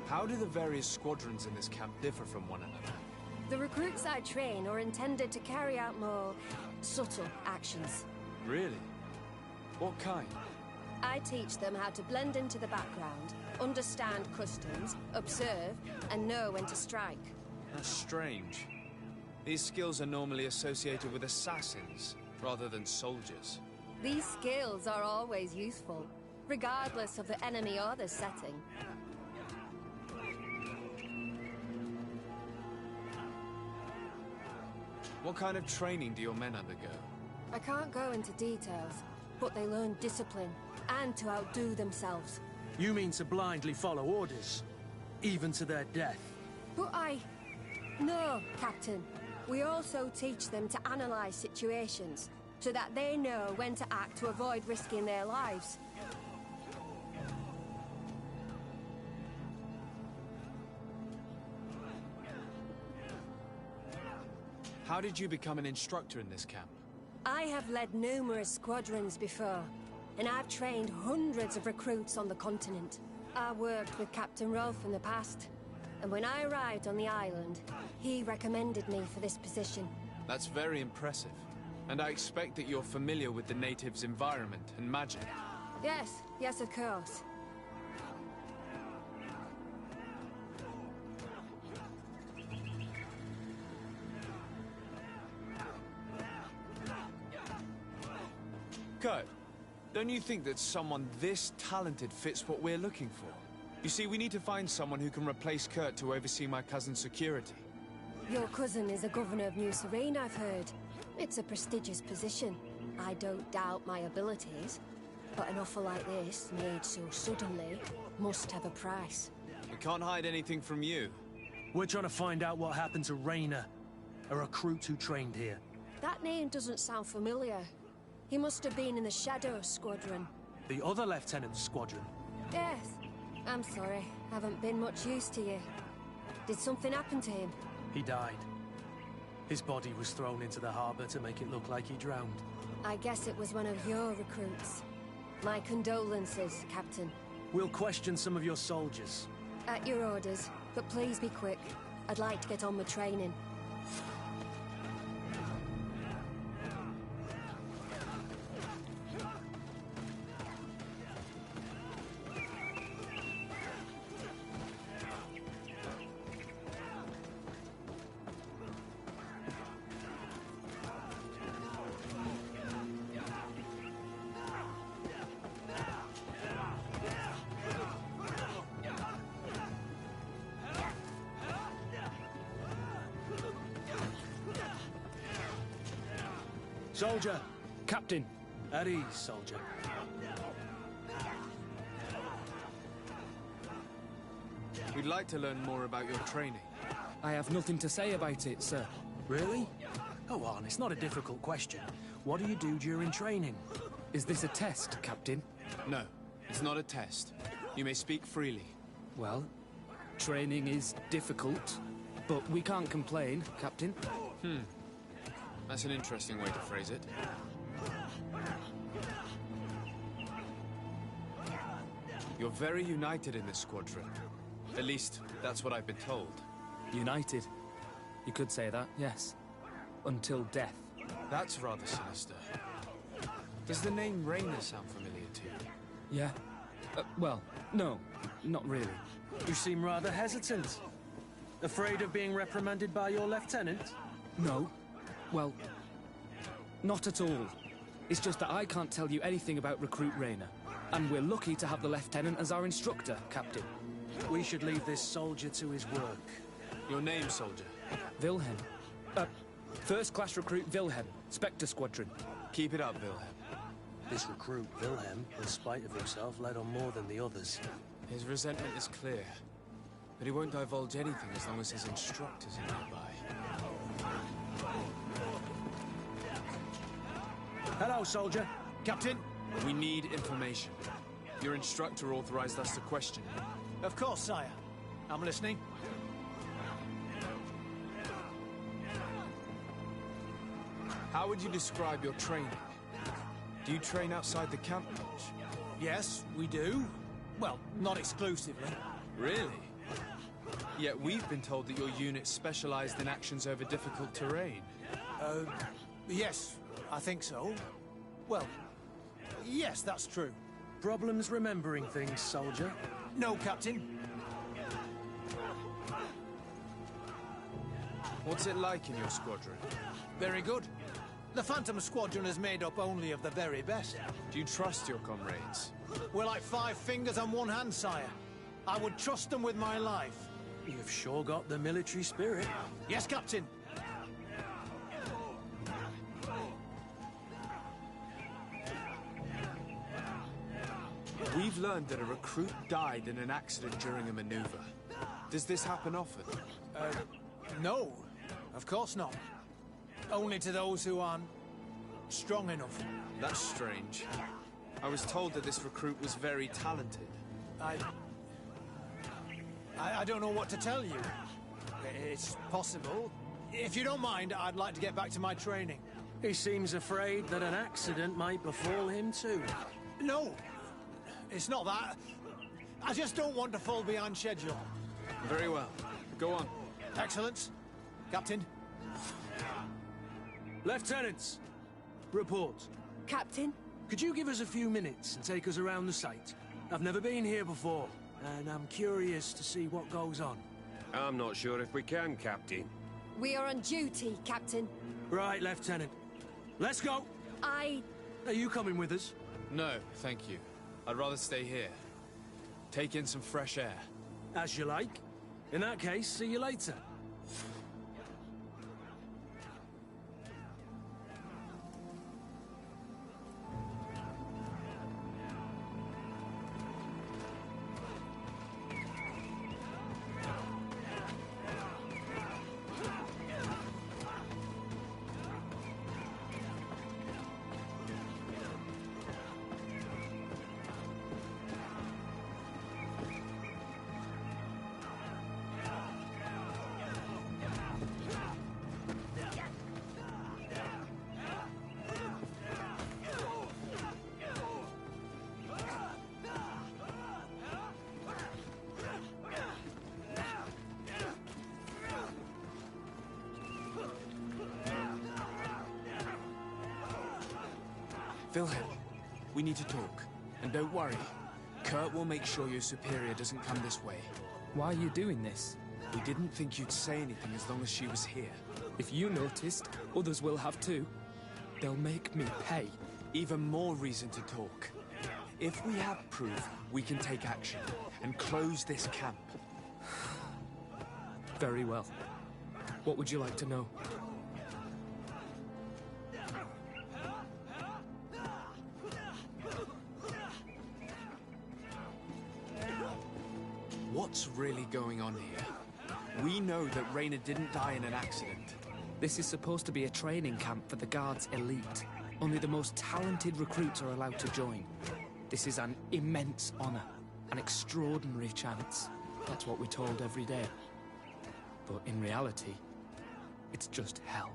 How do the various squadrons in this camp differ from one another? The recruits I train are intended to carry out more subtle actions. Really? What kind? I teach them how to blend into the background, understand customs, observe, and know when to strike. That's strange. These skills are normally associated with assassins, rather than soldiers. These skills are always useful, regardless of the enemy or the setting. What kind of training do your men undergo? I can't go into details, but they learn discipline, and to outdo themselves. You mean to blindly follow orders? Even to their death? But No, Captain. We also teach them to analyze situations, so that they know when to act to avoid risking their lives. How did you become an instructor in this camp? I have led numerous squadrons before, and I've trained hundreds of recruits on the continent. I worked with Captain Rolfe in the past, and when I arrived on the island, he recommended me for this position. That's very impressive. And I expect that you're familiar with the natives' environment and magic. Yes, of course. Kurt, don't you think that someone this talented fits what we're looking for? You see, we need to find someone who can replace Kurt to oversee my cousin's security. Your cousin is a governor of New Serene, I've heard. It's a prestigious position. I don't doubt my abilities, but an offer like this, made so suddenly, must have a price. We can't hide anything from you. We're trying to find out what happened to Rayner, a recruit who trained here. That name doesn't sound familiar. He must have been in the Shadow Squadron. The other lieutenant's squadron? Yes. I'm sorry, haven't been much use to you. Did something happen to him? He died. His body was thrown into the harbor to make it look like he drowned. I guess it was one of your recruits. My condolences, Captain. We'll question some of your soldiers. At your orders, but please be quick. I'd like to get on with training. Soldier! Captain! At ease, soldier. We'd like to learn more about your training. I have nothing to say about it, sir. Really? Go on, it's not a difficult question. What do you do during training? Is this a test, Captain? No, it's not a test. You may speak freely. Well, training is difficult, but we can't complain, Captain. That's an interesting way to phrase it. You're very united in this squadron. At least, that's what I've been told. United. You could say that, yes. Until death. That's rather sinister. Does the name Rayner sound familiar to you? Yeah. Well, no, not really. You seem rather hesitant. Afraid of being reprimanded by your lieutenant? No. Well, not at all. It's just that I can't tell you anything about Recruit Rayner. And we're lucky to have the Lieutenant as our instructor, Captain. We should leave this soldier to his work. Your name, soldier? Wilhelm. First-class recruit Wilhelm, Spectre Squadron. Keep it up, Wilhelm. This recruit, Wilhelm, in spite of himself, led on more than the others. His resentment is clear, but he won't divulge anything as long as his instructors are nearby. Hello, soldier. Captain? We need information. Your instructor authorized us to question you. Of course, sire. I'm listening. How would you describe your training? Do you train outside the camp much? Yes, we do. Well, not exclusively. Really? Yet we've been told that your unit specialized in actions over difficult terrain. Yes, I think so. Well, yes, that's true. Problems remembering things, soldier? No, Captain. What's it like in your squadron? Very good. The Phantom Squadron is made up only of the very best. Do you trust your comrades? We're like 5 fingers on one hand, sire. I would trust them with my life. You've sure got the military spirit. Yes, Captain. We've learned that a recruit died in an accident during a maneuver. Does this happen often? No, of course not. Only to those who aren't strong enough. That's strange. I was told that this recruit was very talented. I don't know what to tell you. It's possible. If you don't mind, I'd like to get back to my training. He seems afraid that an accident might befall him too. No, it's not that. I just don't want to fall behind schedule. Very well. Go on. Excellent. Captain. Lieutenants, report. Captain? Could you give us a few minutes and take us around the site? I've never been here before, and I'm curious to see what goes on. I'm not sure if we can, Captain. We are on duty, Captain. Right, Lieutenant. Let's go! Are you coming with us? No, thank you. I'd rather stay here. Take in some fresh air. As you like. In that case, see you later. Wilhelm, we need to talk. And don't worry, Kurt will make sure your superior doesn't come this way. Why are you doing this? We didn't think you'd say anything as long as she was here. If you noticed, others will have too. They'll make me pay. Even more reason to talk. If we have proof, we can take action and close this camp. Very well. What would you like to know? What's really going on here? We know that Raynor didn't die in an accident. This is supposed to be a training camp for the Guard's elite. Only the most talented recruits are allowed to join. This is an immense honor, an extraordinary chance. That's what we're told every day. But in reality, it's just hell.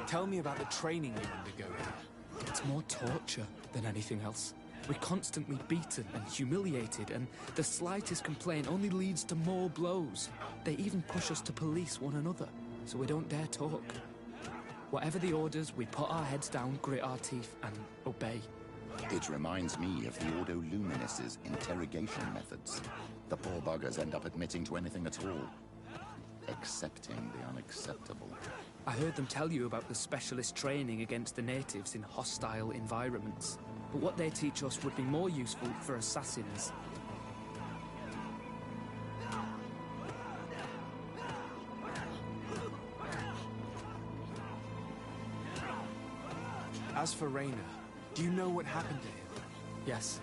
Tell me about the training you undergo here. It's more torture than anything else. We're constantly beaten and humiliated, and the slightest complaint only leads to more blows. They even push us to police one another, so we don't dare talk. Whatever the orders, we put our heads down, grit our teeth, and obey. It reminds me of the Ordo Luminis' interrogation methods. The poor buggers end up admitting to anything at all, accepting the unacceptable. I heard them tell you about the specialist training against the natives in hostile environments. But what they teach us would be more useful for assassins. As for Raynor, do you know what happened to him? Yes.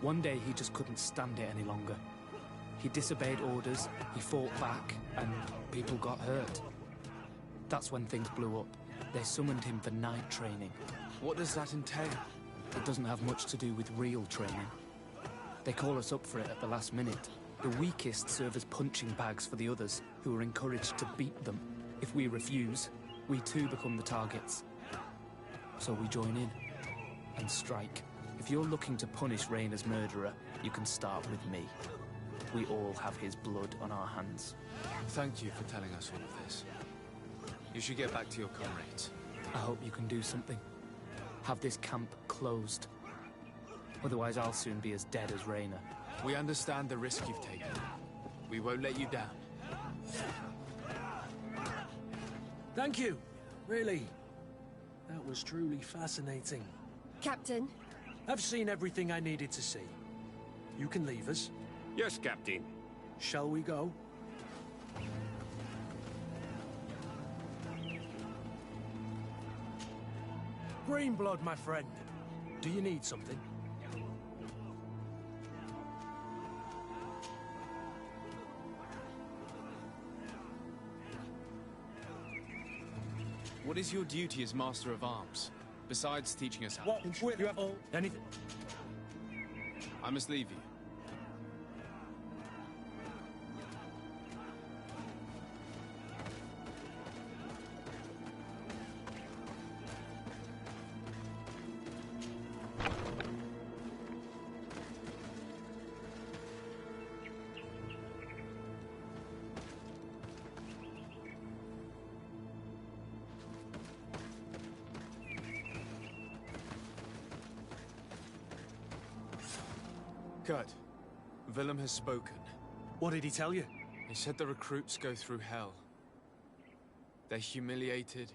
One day he just couldn't stand it any longer. He disobeyed orders, he fought back, and people got hurt. That's when things blew up. They summoned him for night training. What does that entail? It doesn't have much to do with real training. They call us up for it at the last minute. The weakest serve as punching bags for the others, who are encouraged to beat them. If we refuse, we too become the targets. So we join in and strike. If you're looking to punish Raynor's murderer, you can start with me. We all have his blood on our hands. Thank you for telling us all of this. You should get back to your comrades. I hope you can do something. Have this camp closed. Otherwise, I'll soon be as dead as Raynor. We understand the risk you've taken. We won't let you down. Thank you. Really. That was truly fascinating. Captain? I've seen everything I needed to see. You can leave us. Yes, Captain. Shall we go? Greenblood, my friend. Do you need something? What is your duty as Master of Arms, besides teaching us how What will you have all... Anything... I must leave you. Kurt, Willem has spoken. What did he tell you? He said the recruits go through hell. They're humiliated,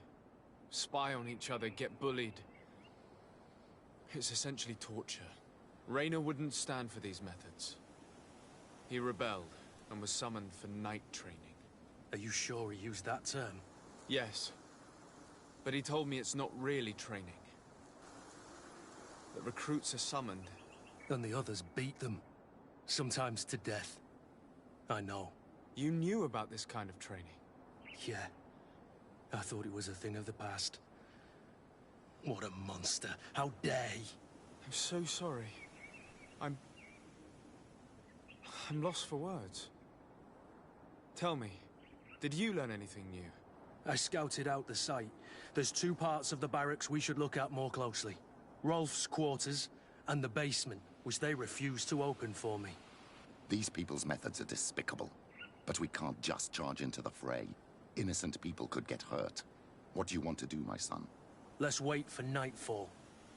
spy on each other, get bullied. It's essentially torture. Raynor wouldn't stand for these methods. He rebelled and was summoned for night training. Are you sure he used that term? Yes. But he told me it's not really training. The recruits are summoned. And the others beat them. Sometimes to death. I know. You knew about this kind of training? Yeah. I thought it was a thing of the past. What a monster. How dare he? I'm so sorry. I'm lost for words. Tell me, did you learn anything new? I scouted out the site. There's 2 parts of the barracks we should look at more closely. Rolf's quarters and the basement, which they refused to open for me. These people's methods are despicable. But we can't just charge into the fray. Innocent people could get hurt. What do you want to do, my son? Let's wait for nightfall.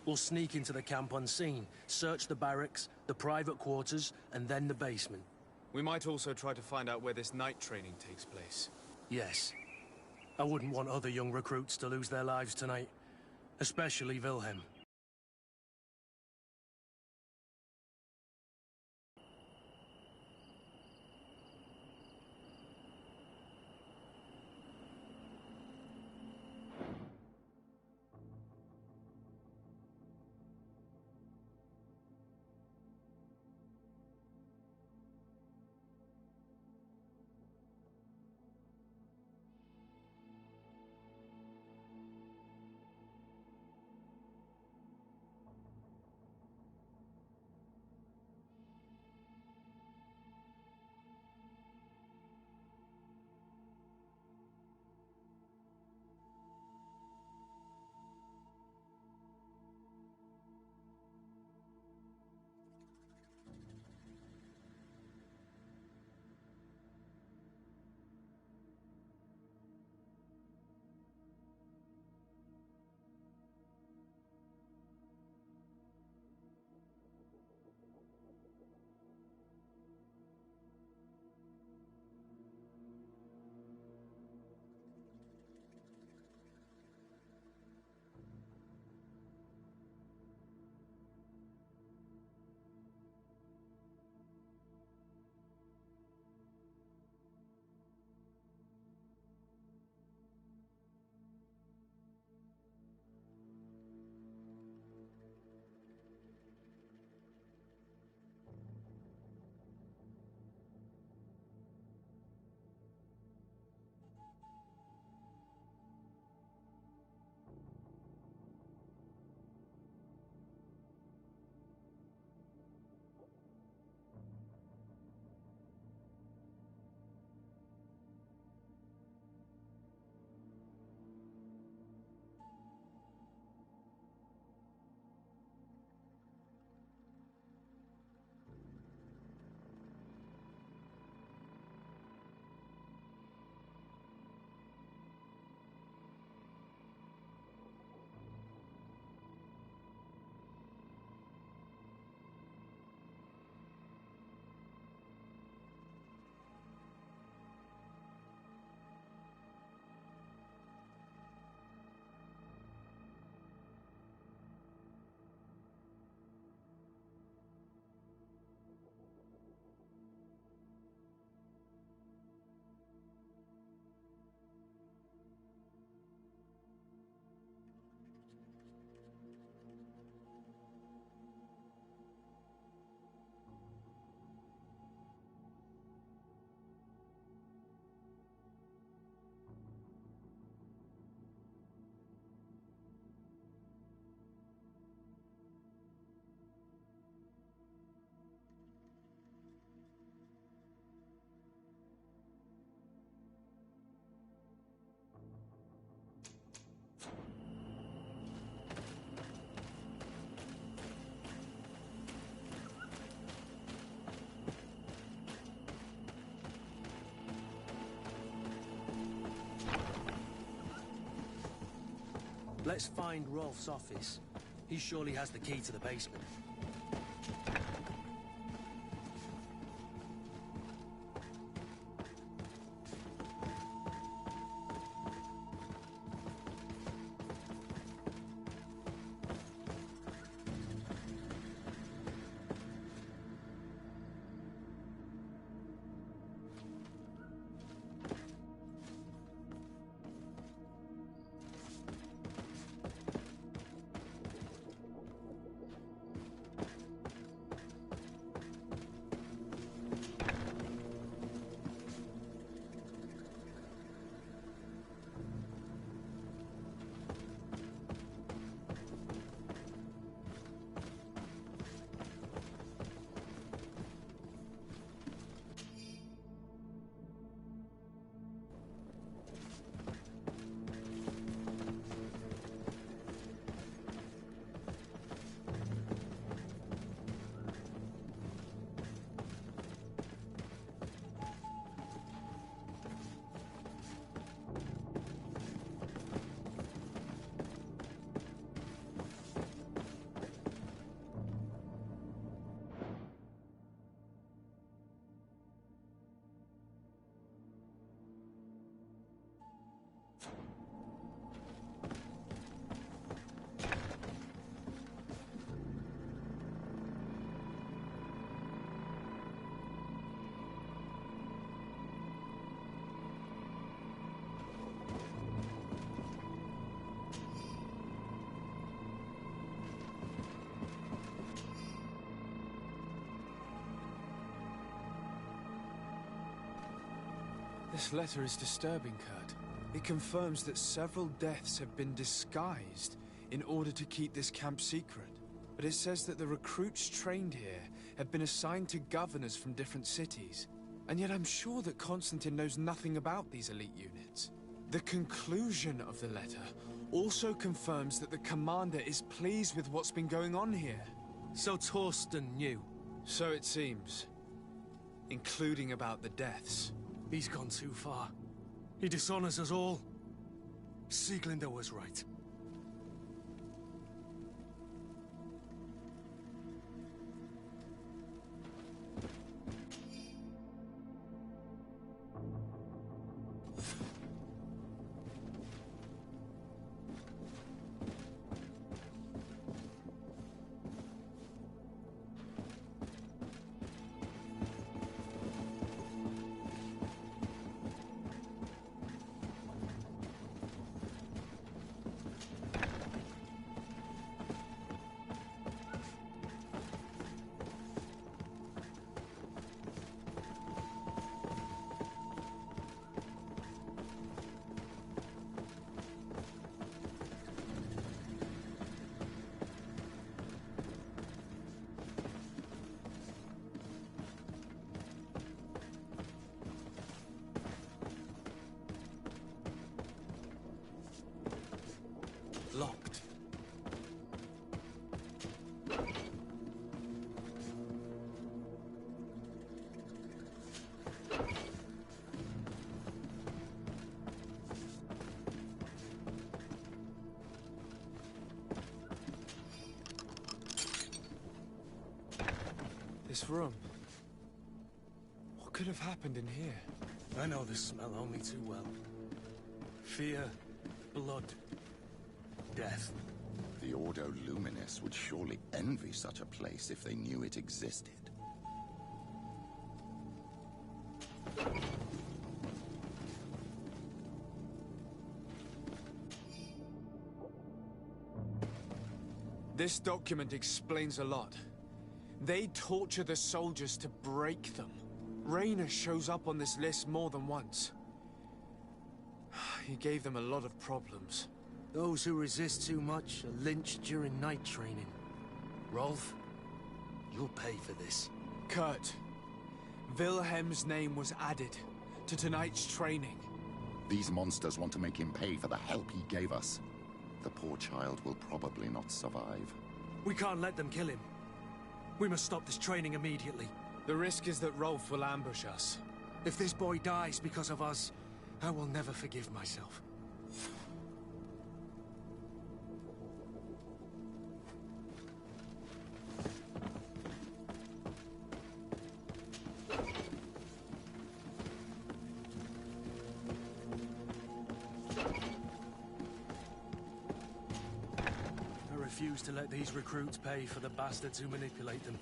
We'll sneak into the camp unseen, search the barracks, the private quarters, and then the basement. We might also try to find out where this night training takes place. Yes. I wouldn't want other young recruits to lose their lives tonight. Especially Wilhelm. Let's find Rolf's office. He surely has the key to the basement. This letter is disturbing, Kurt. It confirms that several deaths have been disguised in order to keep this camp secret. But it says that the recruits trained here have been assigned to governors from different cities. And yet I'm sure that Constantine knows nothing about these elite units. The conclusion of the letter also confirms that the commander is pleased with what's been going on here. So Torsten knew? So it seems. Including about the deaths. He's gone too far. He dishonors us all. Sieglinder was right. Locked. This room. What could have happened in here? I know this smell only too well. Fear, blood, death. The Ordo Luminis would surely envy such a place if they knew it existed. This document explains a lot. They torture the soldiers to break them. Rayner shows up on this list more than once. He gave them a lot of problems. Those who resist too much are lynched during night training. Rolf, you'll pay for this. Kurt, Wilhelm's name was added to tonight's training. These monsters want to make him pay for the help he gave us. The poor child will probably not survive. We can't let them kill him. We must stop this training immediately. The risk is that Rolf will ambush us. If this boy dies because of us, I will never forgive myself. refuse to let these recruits pay for the bastards who manipulate them.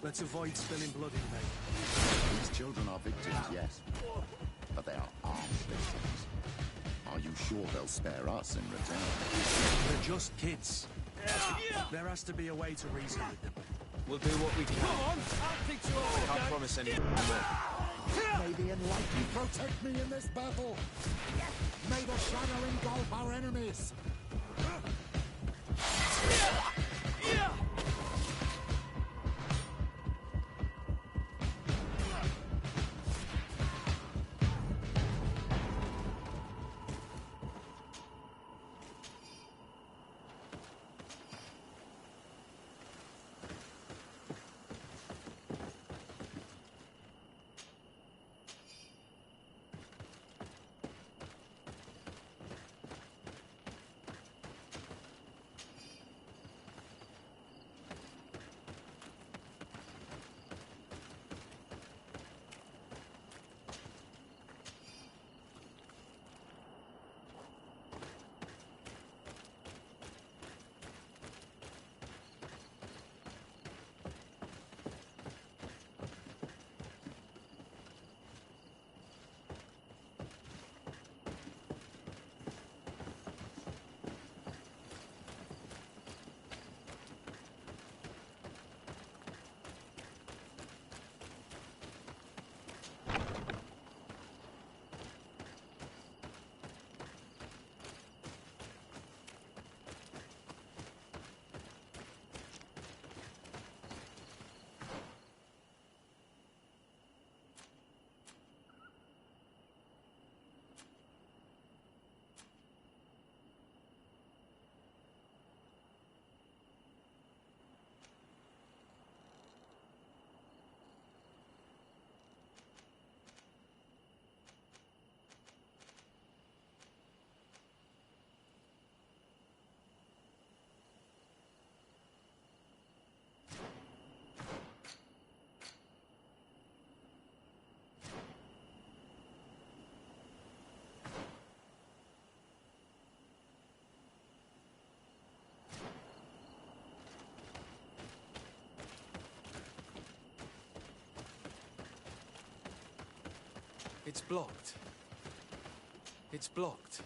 Let's avoid spilling blood in vain. These children are victims, yes. But they are armed victims. Are you sure they'll spare us in return? They're just kids. There has to be a way to reason with them. We'll do what we can. Come on, I'll fix you all. I can't promise any more. May the Enlightened protect me in this battle! May the Shadow engulf our enemies! It's blocked. It's blocked.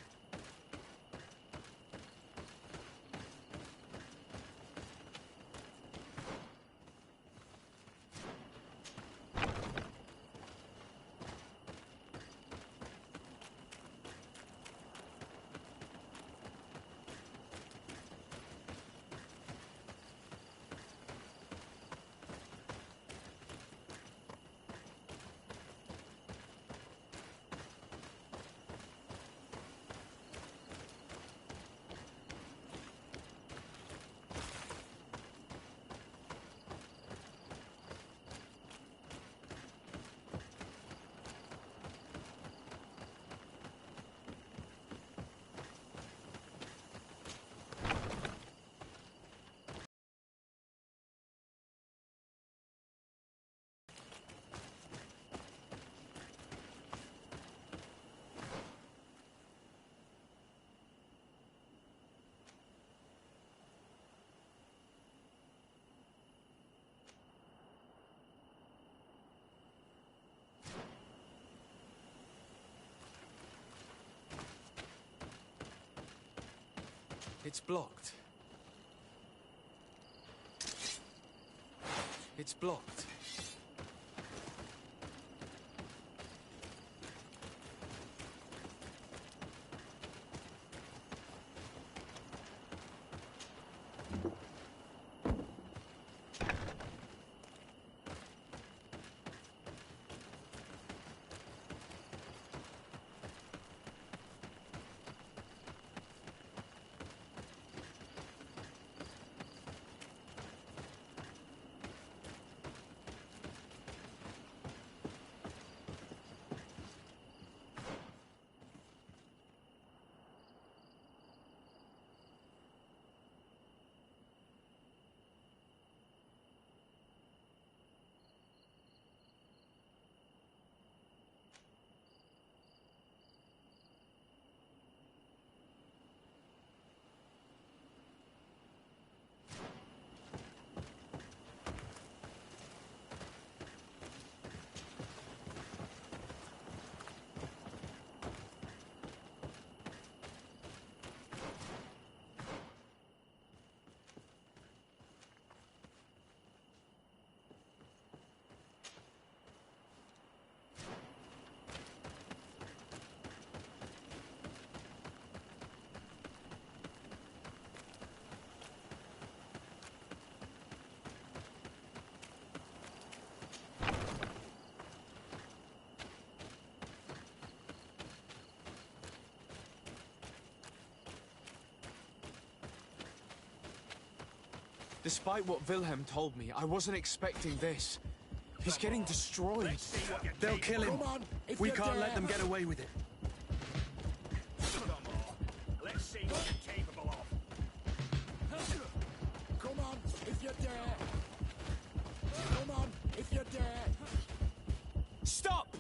It's blocked. It's blocked. Despite what Wilhelm told me, I wasn't expecting this. He's getting destroyed. They'll kill him. Come on, if We you can't dare. let them get away with it. Come on. Let's see what you're capable of. Come on, if you dare. Come on, if you dare. Stop!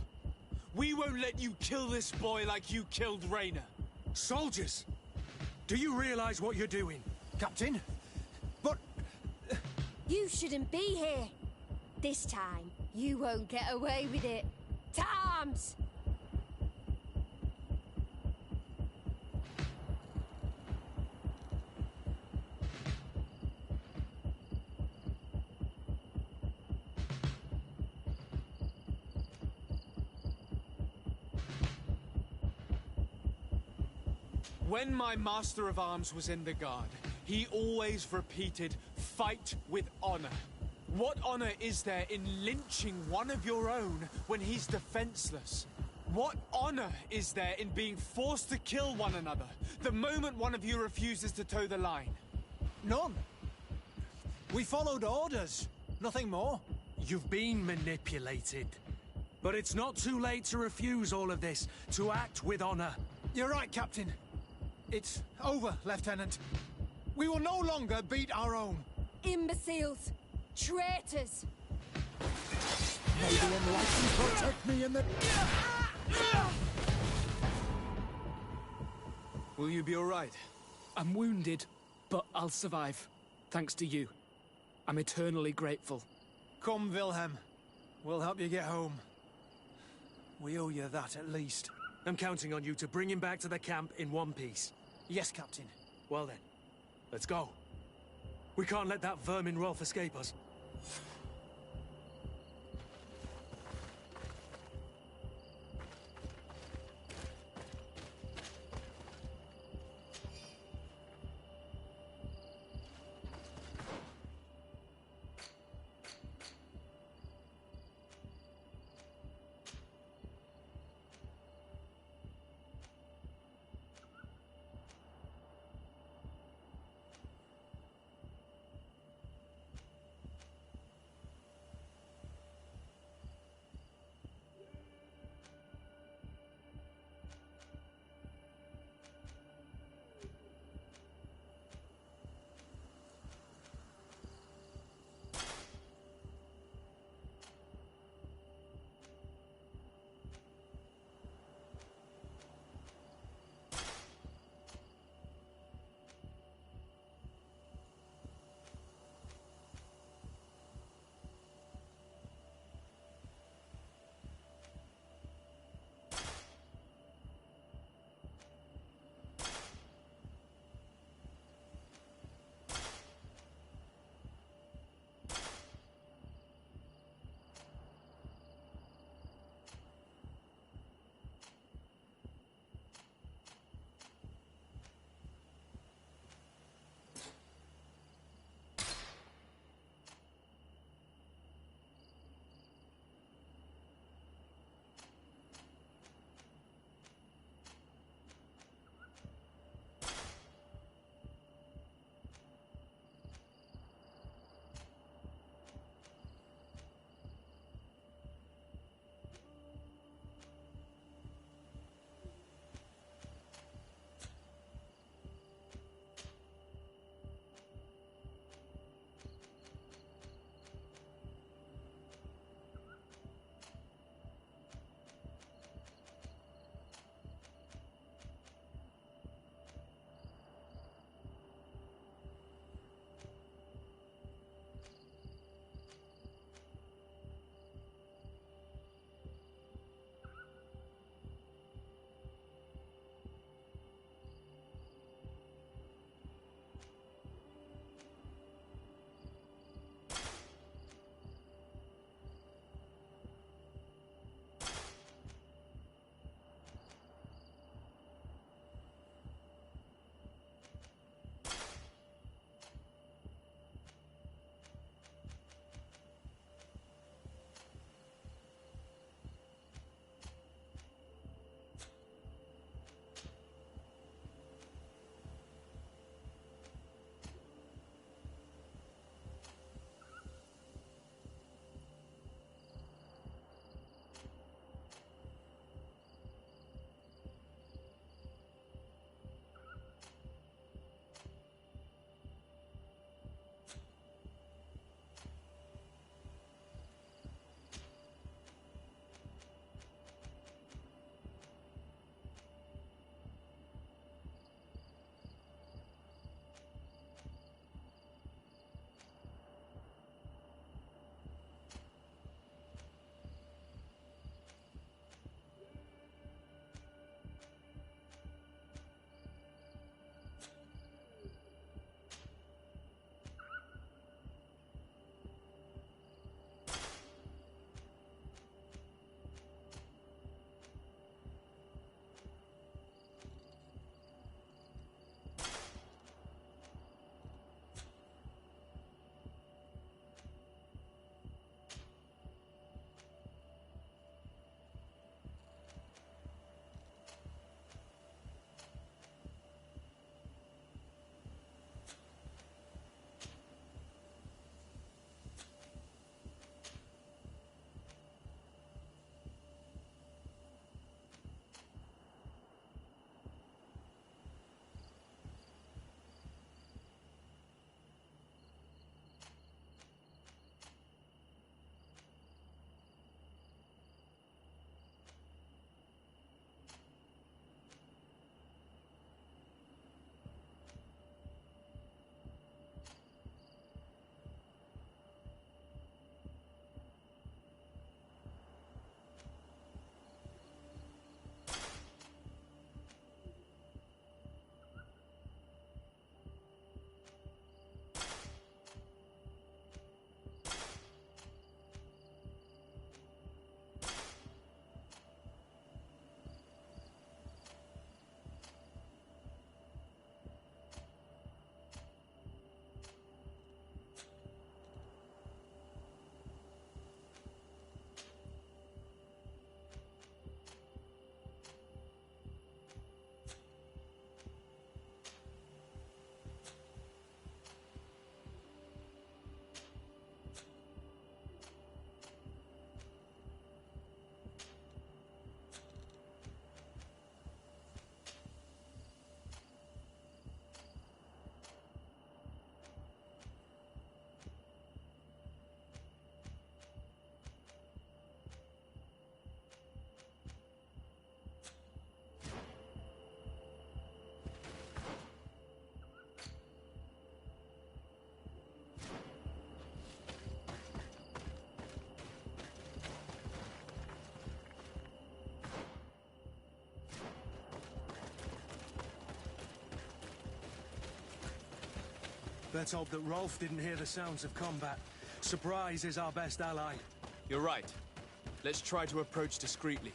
We won't let you kill this boy like you killed Rainer. Soldiers! Do you realize what you're doing? Captain? But... You shouldn't be here. This time, you won't get away with it. To arms! When my Master of Arms was in the Guard, he always repeated, fight with honor. What honor is there in lynching one of your own when he's defenseless? What honor is there in being forced to kill one another the moment one of you refuses to toe the line? None. We followed orders. Nothing more. You've been manipulated. But it's not too late to refuse all of this, to act with honor. You're right, Captain. It's over, Lieutenant. We will no longer beat our own. Imbeciles! Traitors! May the Enlightened protect me in the... Will you be all right? I'm wounded, but I'll survive. Thanks to you. I'm eternally grateful. Come, Wilhelm. We'll help you get home. We owe you that, at least. I'm counting on you to bring him back to the camp in one piece. Yes, Captain. Well then, let's go. We can't let that vermin Rolf escape us. Let's hope that Rolf didn't hear the sounds of combat. Surprise is our best ally. You're right. Let's try to approach discreetly.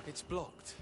It's blocked.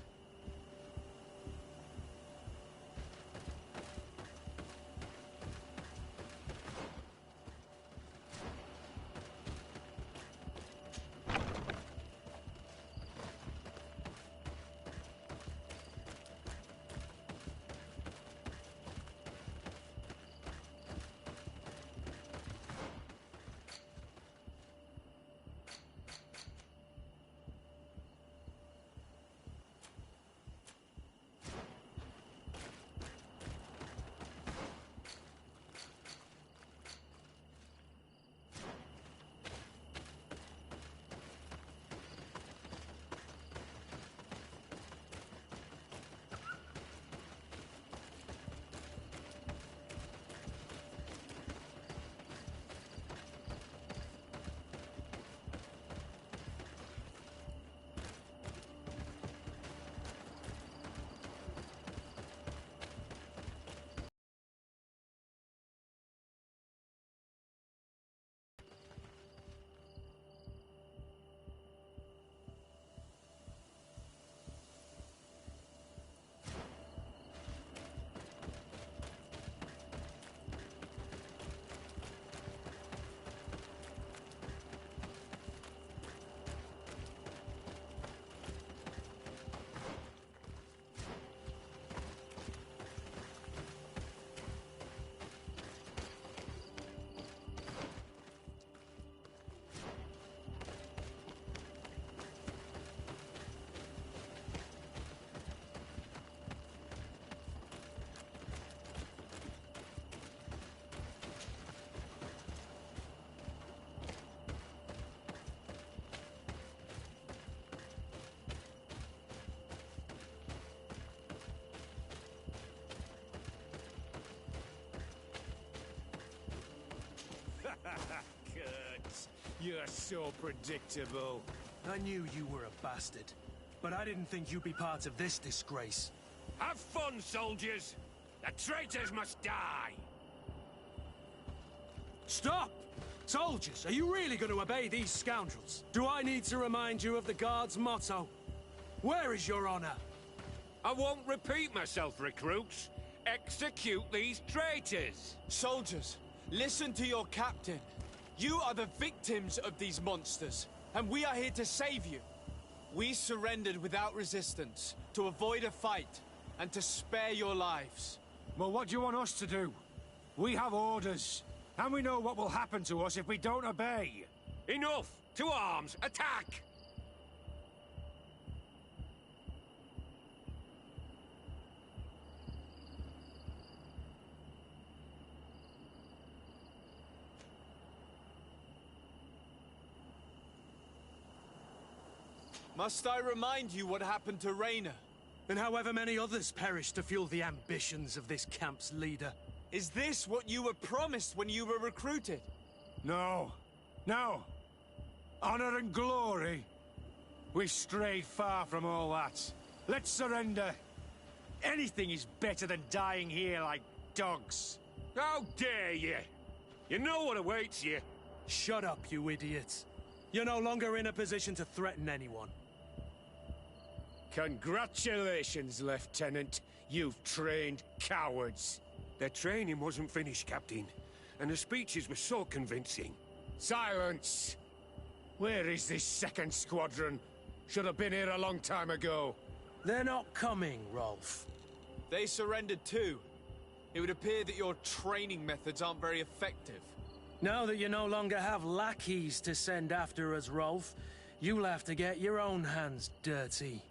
Kurt, you're so predictable. I knew you were a bastard, but I didn't think you'd be part of this disgrace. Have fun, soldiers! The traitors must die! Stop! Soldiers, are you really going to obey these scoundrels? Do I need to remind you of the Guard's motto? Where is your honor? I won't repeat myself, recruits. Execute these traitors! Soldiers, listen to your captain. You are the victims of these monsters, and we are here to save you. We surrendered without resistance, to avoid a fight, and to spare your lives. Well, what do you want us to do? We have orders, and we know what will happen to us if we don't obey. Enough! To arms! Attack! Must I remind you what happened to Raynor? And however many others perished to fuel the ambitions of this camp's leader. Is this what you were promised when you were recruited? No. No. Honor and glory. We've strayed far from all that. Let's surrender. Anything is better than dying here like dogs. How dare you! You know what awaits you. Shut up, you idiots. You're no longer in a position to threaten anyone. Congratulations, Lieutenant. You've trained cowards. Their training wasn't finished, Captain, and the speeches were so convincing. Silence! Where is this second squadron? Should have been here a long time ago. They're not coming, Rolf. They surrendered too. It would appear that your training methods aren't very effective. Now that you no longer have lackeys to send after us, Rolf, you'll have to get your own hands dirty.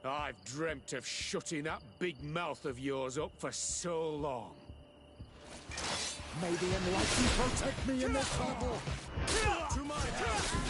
I've dreamt of shutting that big mouth of yours up for so long. May the Enlightened protect me in this battle! To my house!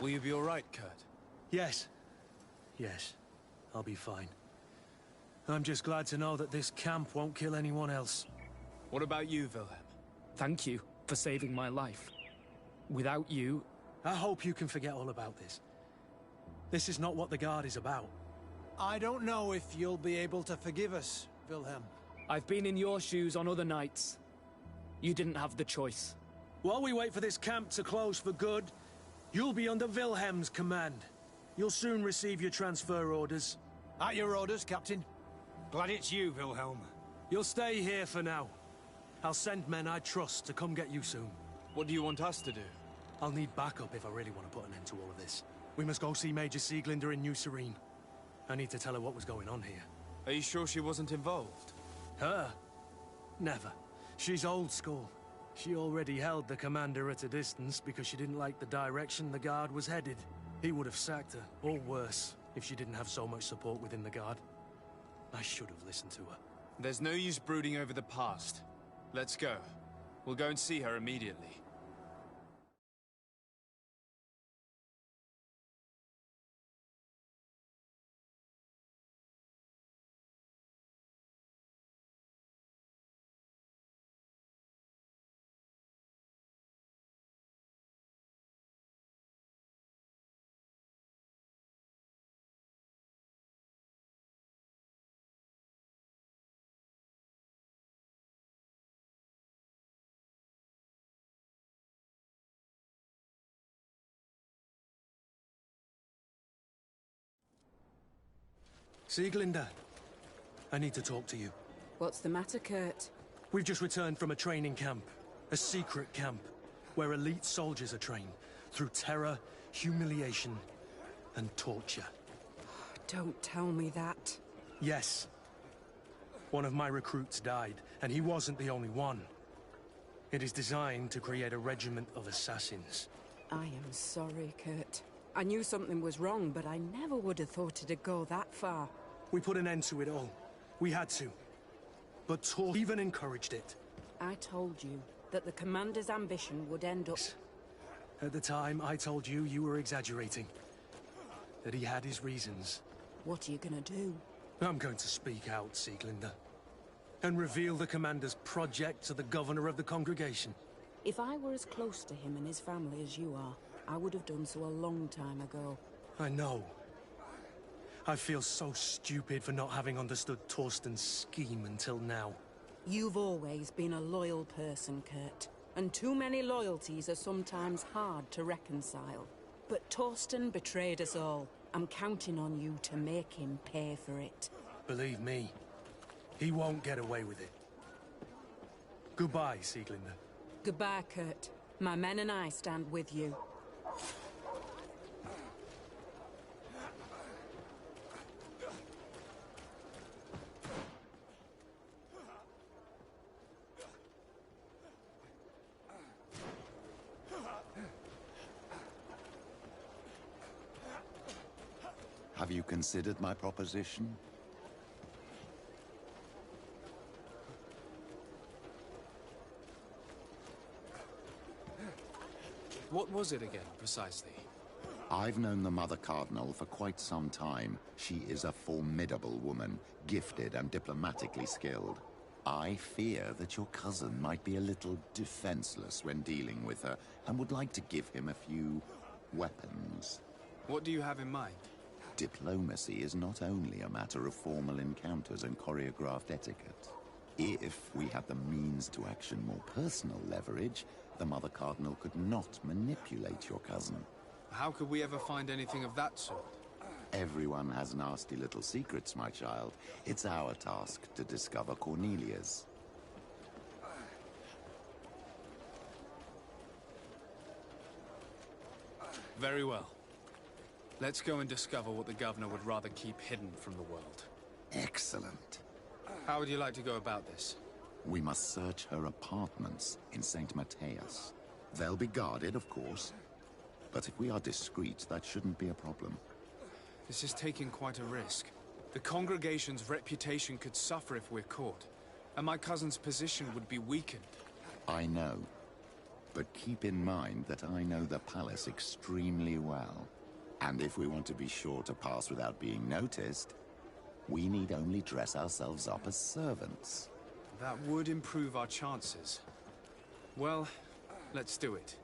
Will you be all right, Kurt? Yes. Yes. I'll be fine. I'm just glad to know that this camp won't kill anyone else. What about you, Wilhelm? Thank you for saving my life. Without you... I hope you can forget all about this. This is not what the Guard is about. I don't know if you'll be able to forgive us, Wilhelm. I've been in your shoes on other nights. You didn't have the choice. While we wait for this camp to close for good, you'll be under Wilhelm's command. You'll soon receive your transfer orders. At your orders, Captain. Glad it's you, Wilhelm. You'll stay here for now. I'll send men I trust to come get you soon. What do you want us to do? I'll need backup if I really want to put an end to all of this. We must go see Major Sieglinder in New Serene. I need to tell her what was going on here. Are you sure she wasn't involved? Her? Never. She's old school. She already held the commander at a distance because she didn't like the direction the Guard was headed. He would have sacked her, or worse, if she didn't have so much support within the Guard. I should have listened to her. There's no use brooding over the past. Let's go. We'll go and see her immediately. Sieglinder, I need to talk to you. What's the matter, Kurt? We've just returned from a training camp. A secret camp, where elite soldiers are trained through terror, humiliation, and torture. Don't tell me that. Yes. One of my recruits died, and he wasn't the only one. It is designed to create a regiment of assassins. I am sorry, Kurt. I knew something was wrong, but I never would have thought it'd go that far. We put an end to it all. We had to. But Tor even encouraged it. I told you that the commander's ambition would end up... At the time, I told you you were exaggerating. That he had his reasons. What are you gonna do? I'm going to speak out, Sieglinder. And reveal the commander's project to the governor of the congregation. If I were as close to him and his family as you are, I would have done so a long time ago. I know. I feel so stupid for not having understood Torsten's scheme until now. You've always been a loyal person, Kurt. And too many loyalties are sometimes hard to reconcile. But Torsten betrayed us all. I'm counting on you to make him pay for it. Believe me, he won't get away with it. Goodbye, Sieglinder. Goodbye, Kurt. My men and I stand with you. Have you considered my proposition? What was it again, precisely? I've known the Mother Cardinal for quite some time. She is a formidable woman, gifted and diplomatically skilled. I fear that your cousin might be a little defenseless when dealing with her, and would like to give him a few weapons. What do you have in mind? Diplomacy is not only a matter of formal encounters and choreographed etiquette. If we had the means to action more personal leverage, the Mother Cardinal could not manipulate your cousin. How could we ever find anything of that sort? Everyone has nasty little secrets, my child. It's our task to discover Cornelia's. Very well. Let's go and discover what the Governor would rather keep hidden from the world. Excellent. How would you like to go about this? We must search her apartments in St. Matthias. They'll be guarded, of course. But if we are discreet, that shouldn't be a problem. This is taking quite a risk. The congregation's reputation could suffer if we're caught, and my cousin's position would be weakened. I know. But keep in mind that I know the palace extremely well. And if we want to be sure to pass without being noticed, we need only dress ourselves up as servants. That would improve our chances. Well, let's do it.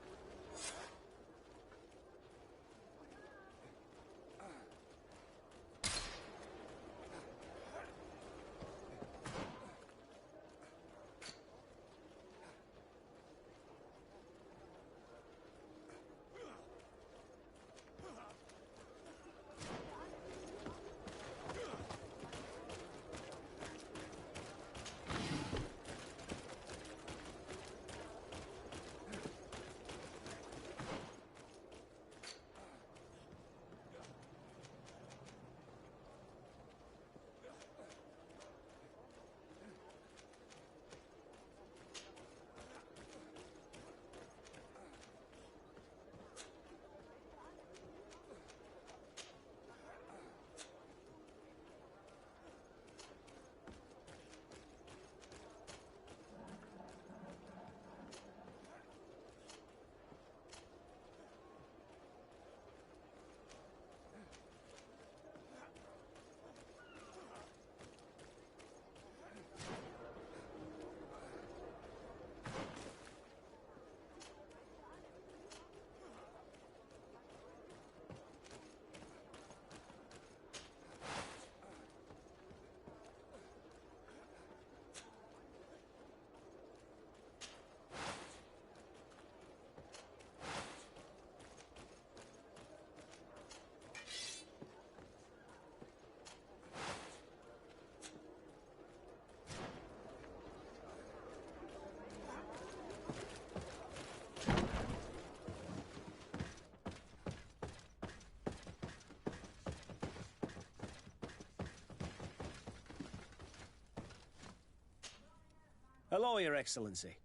Hello, Your Excellency.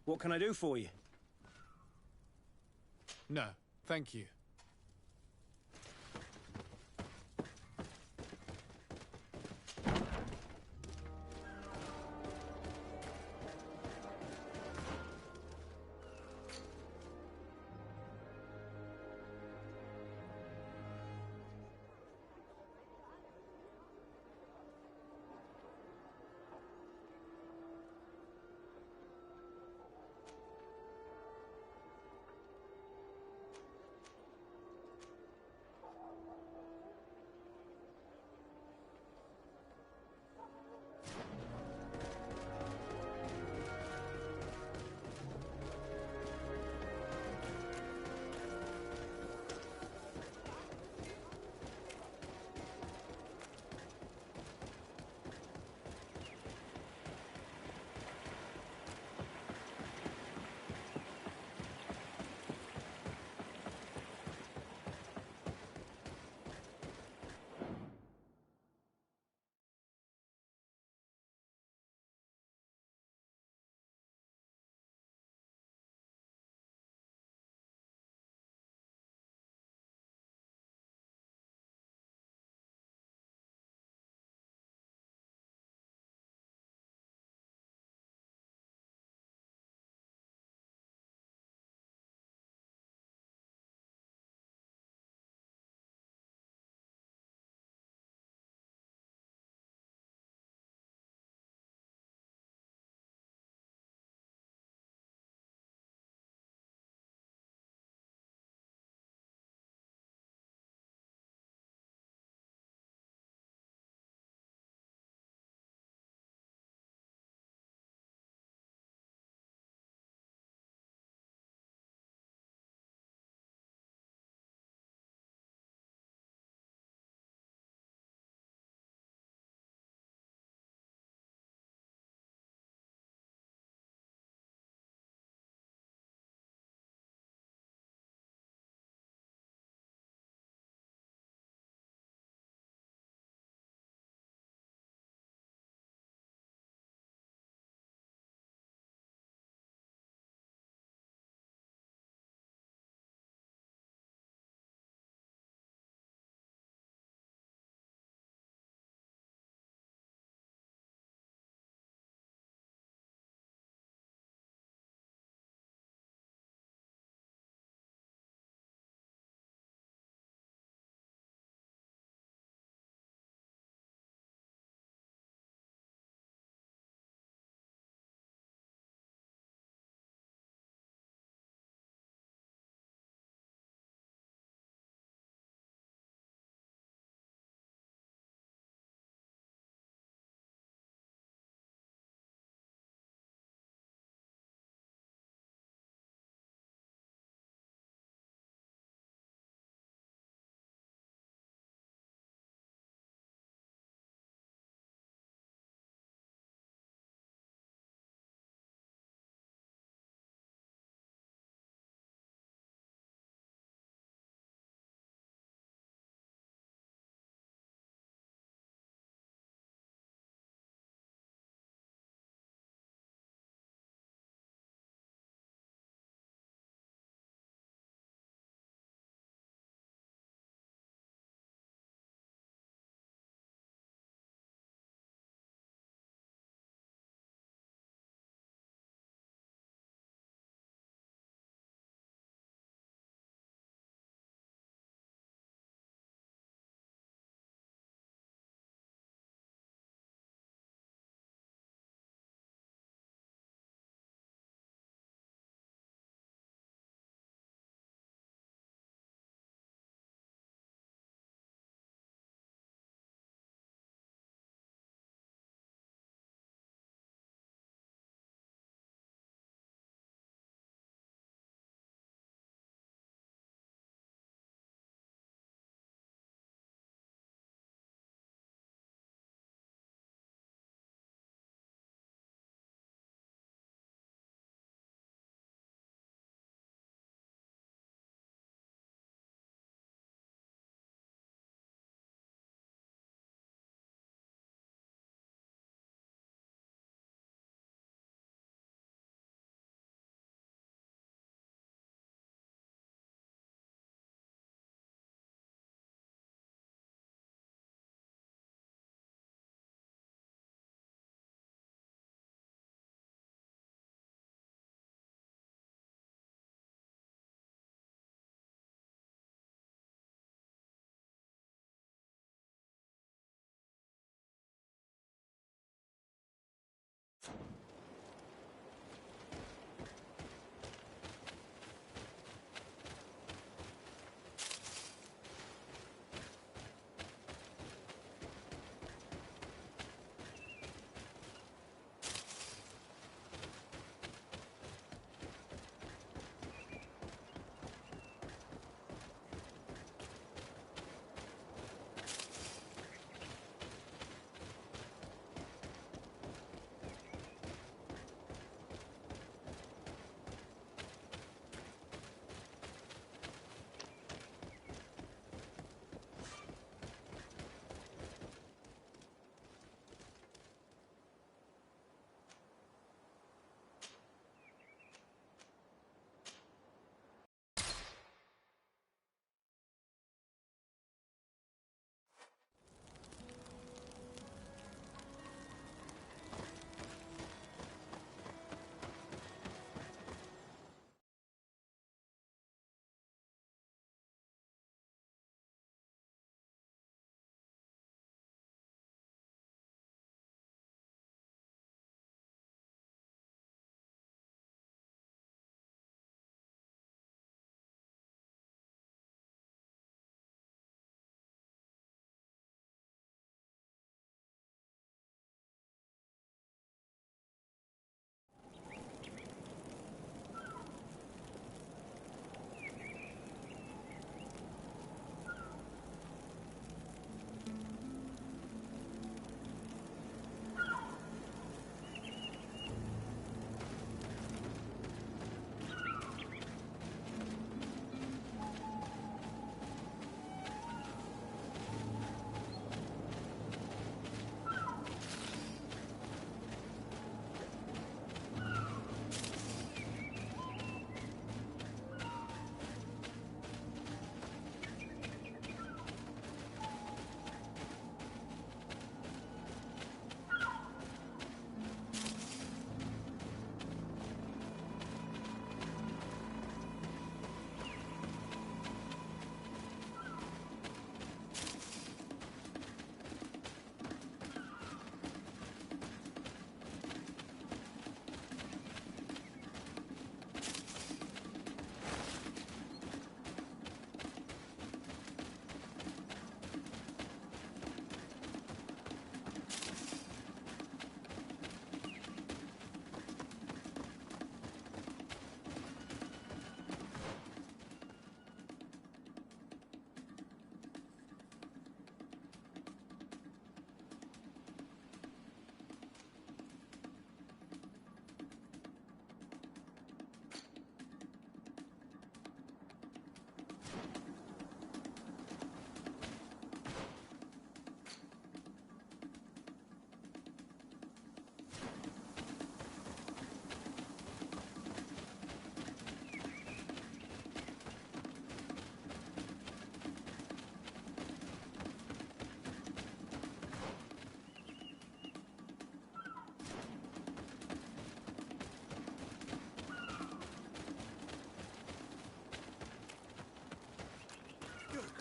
What can I do for you? No, thank you.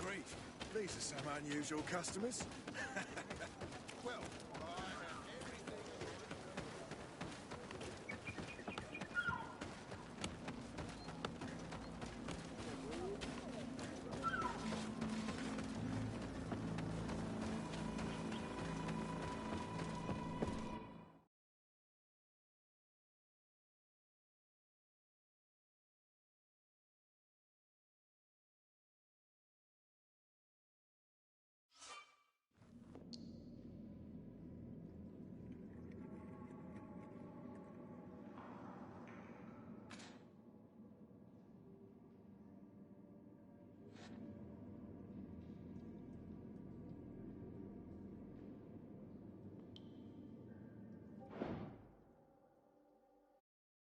grief. These are some unusual customers.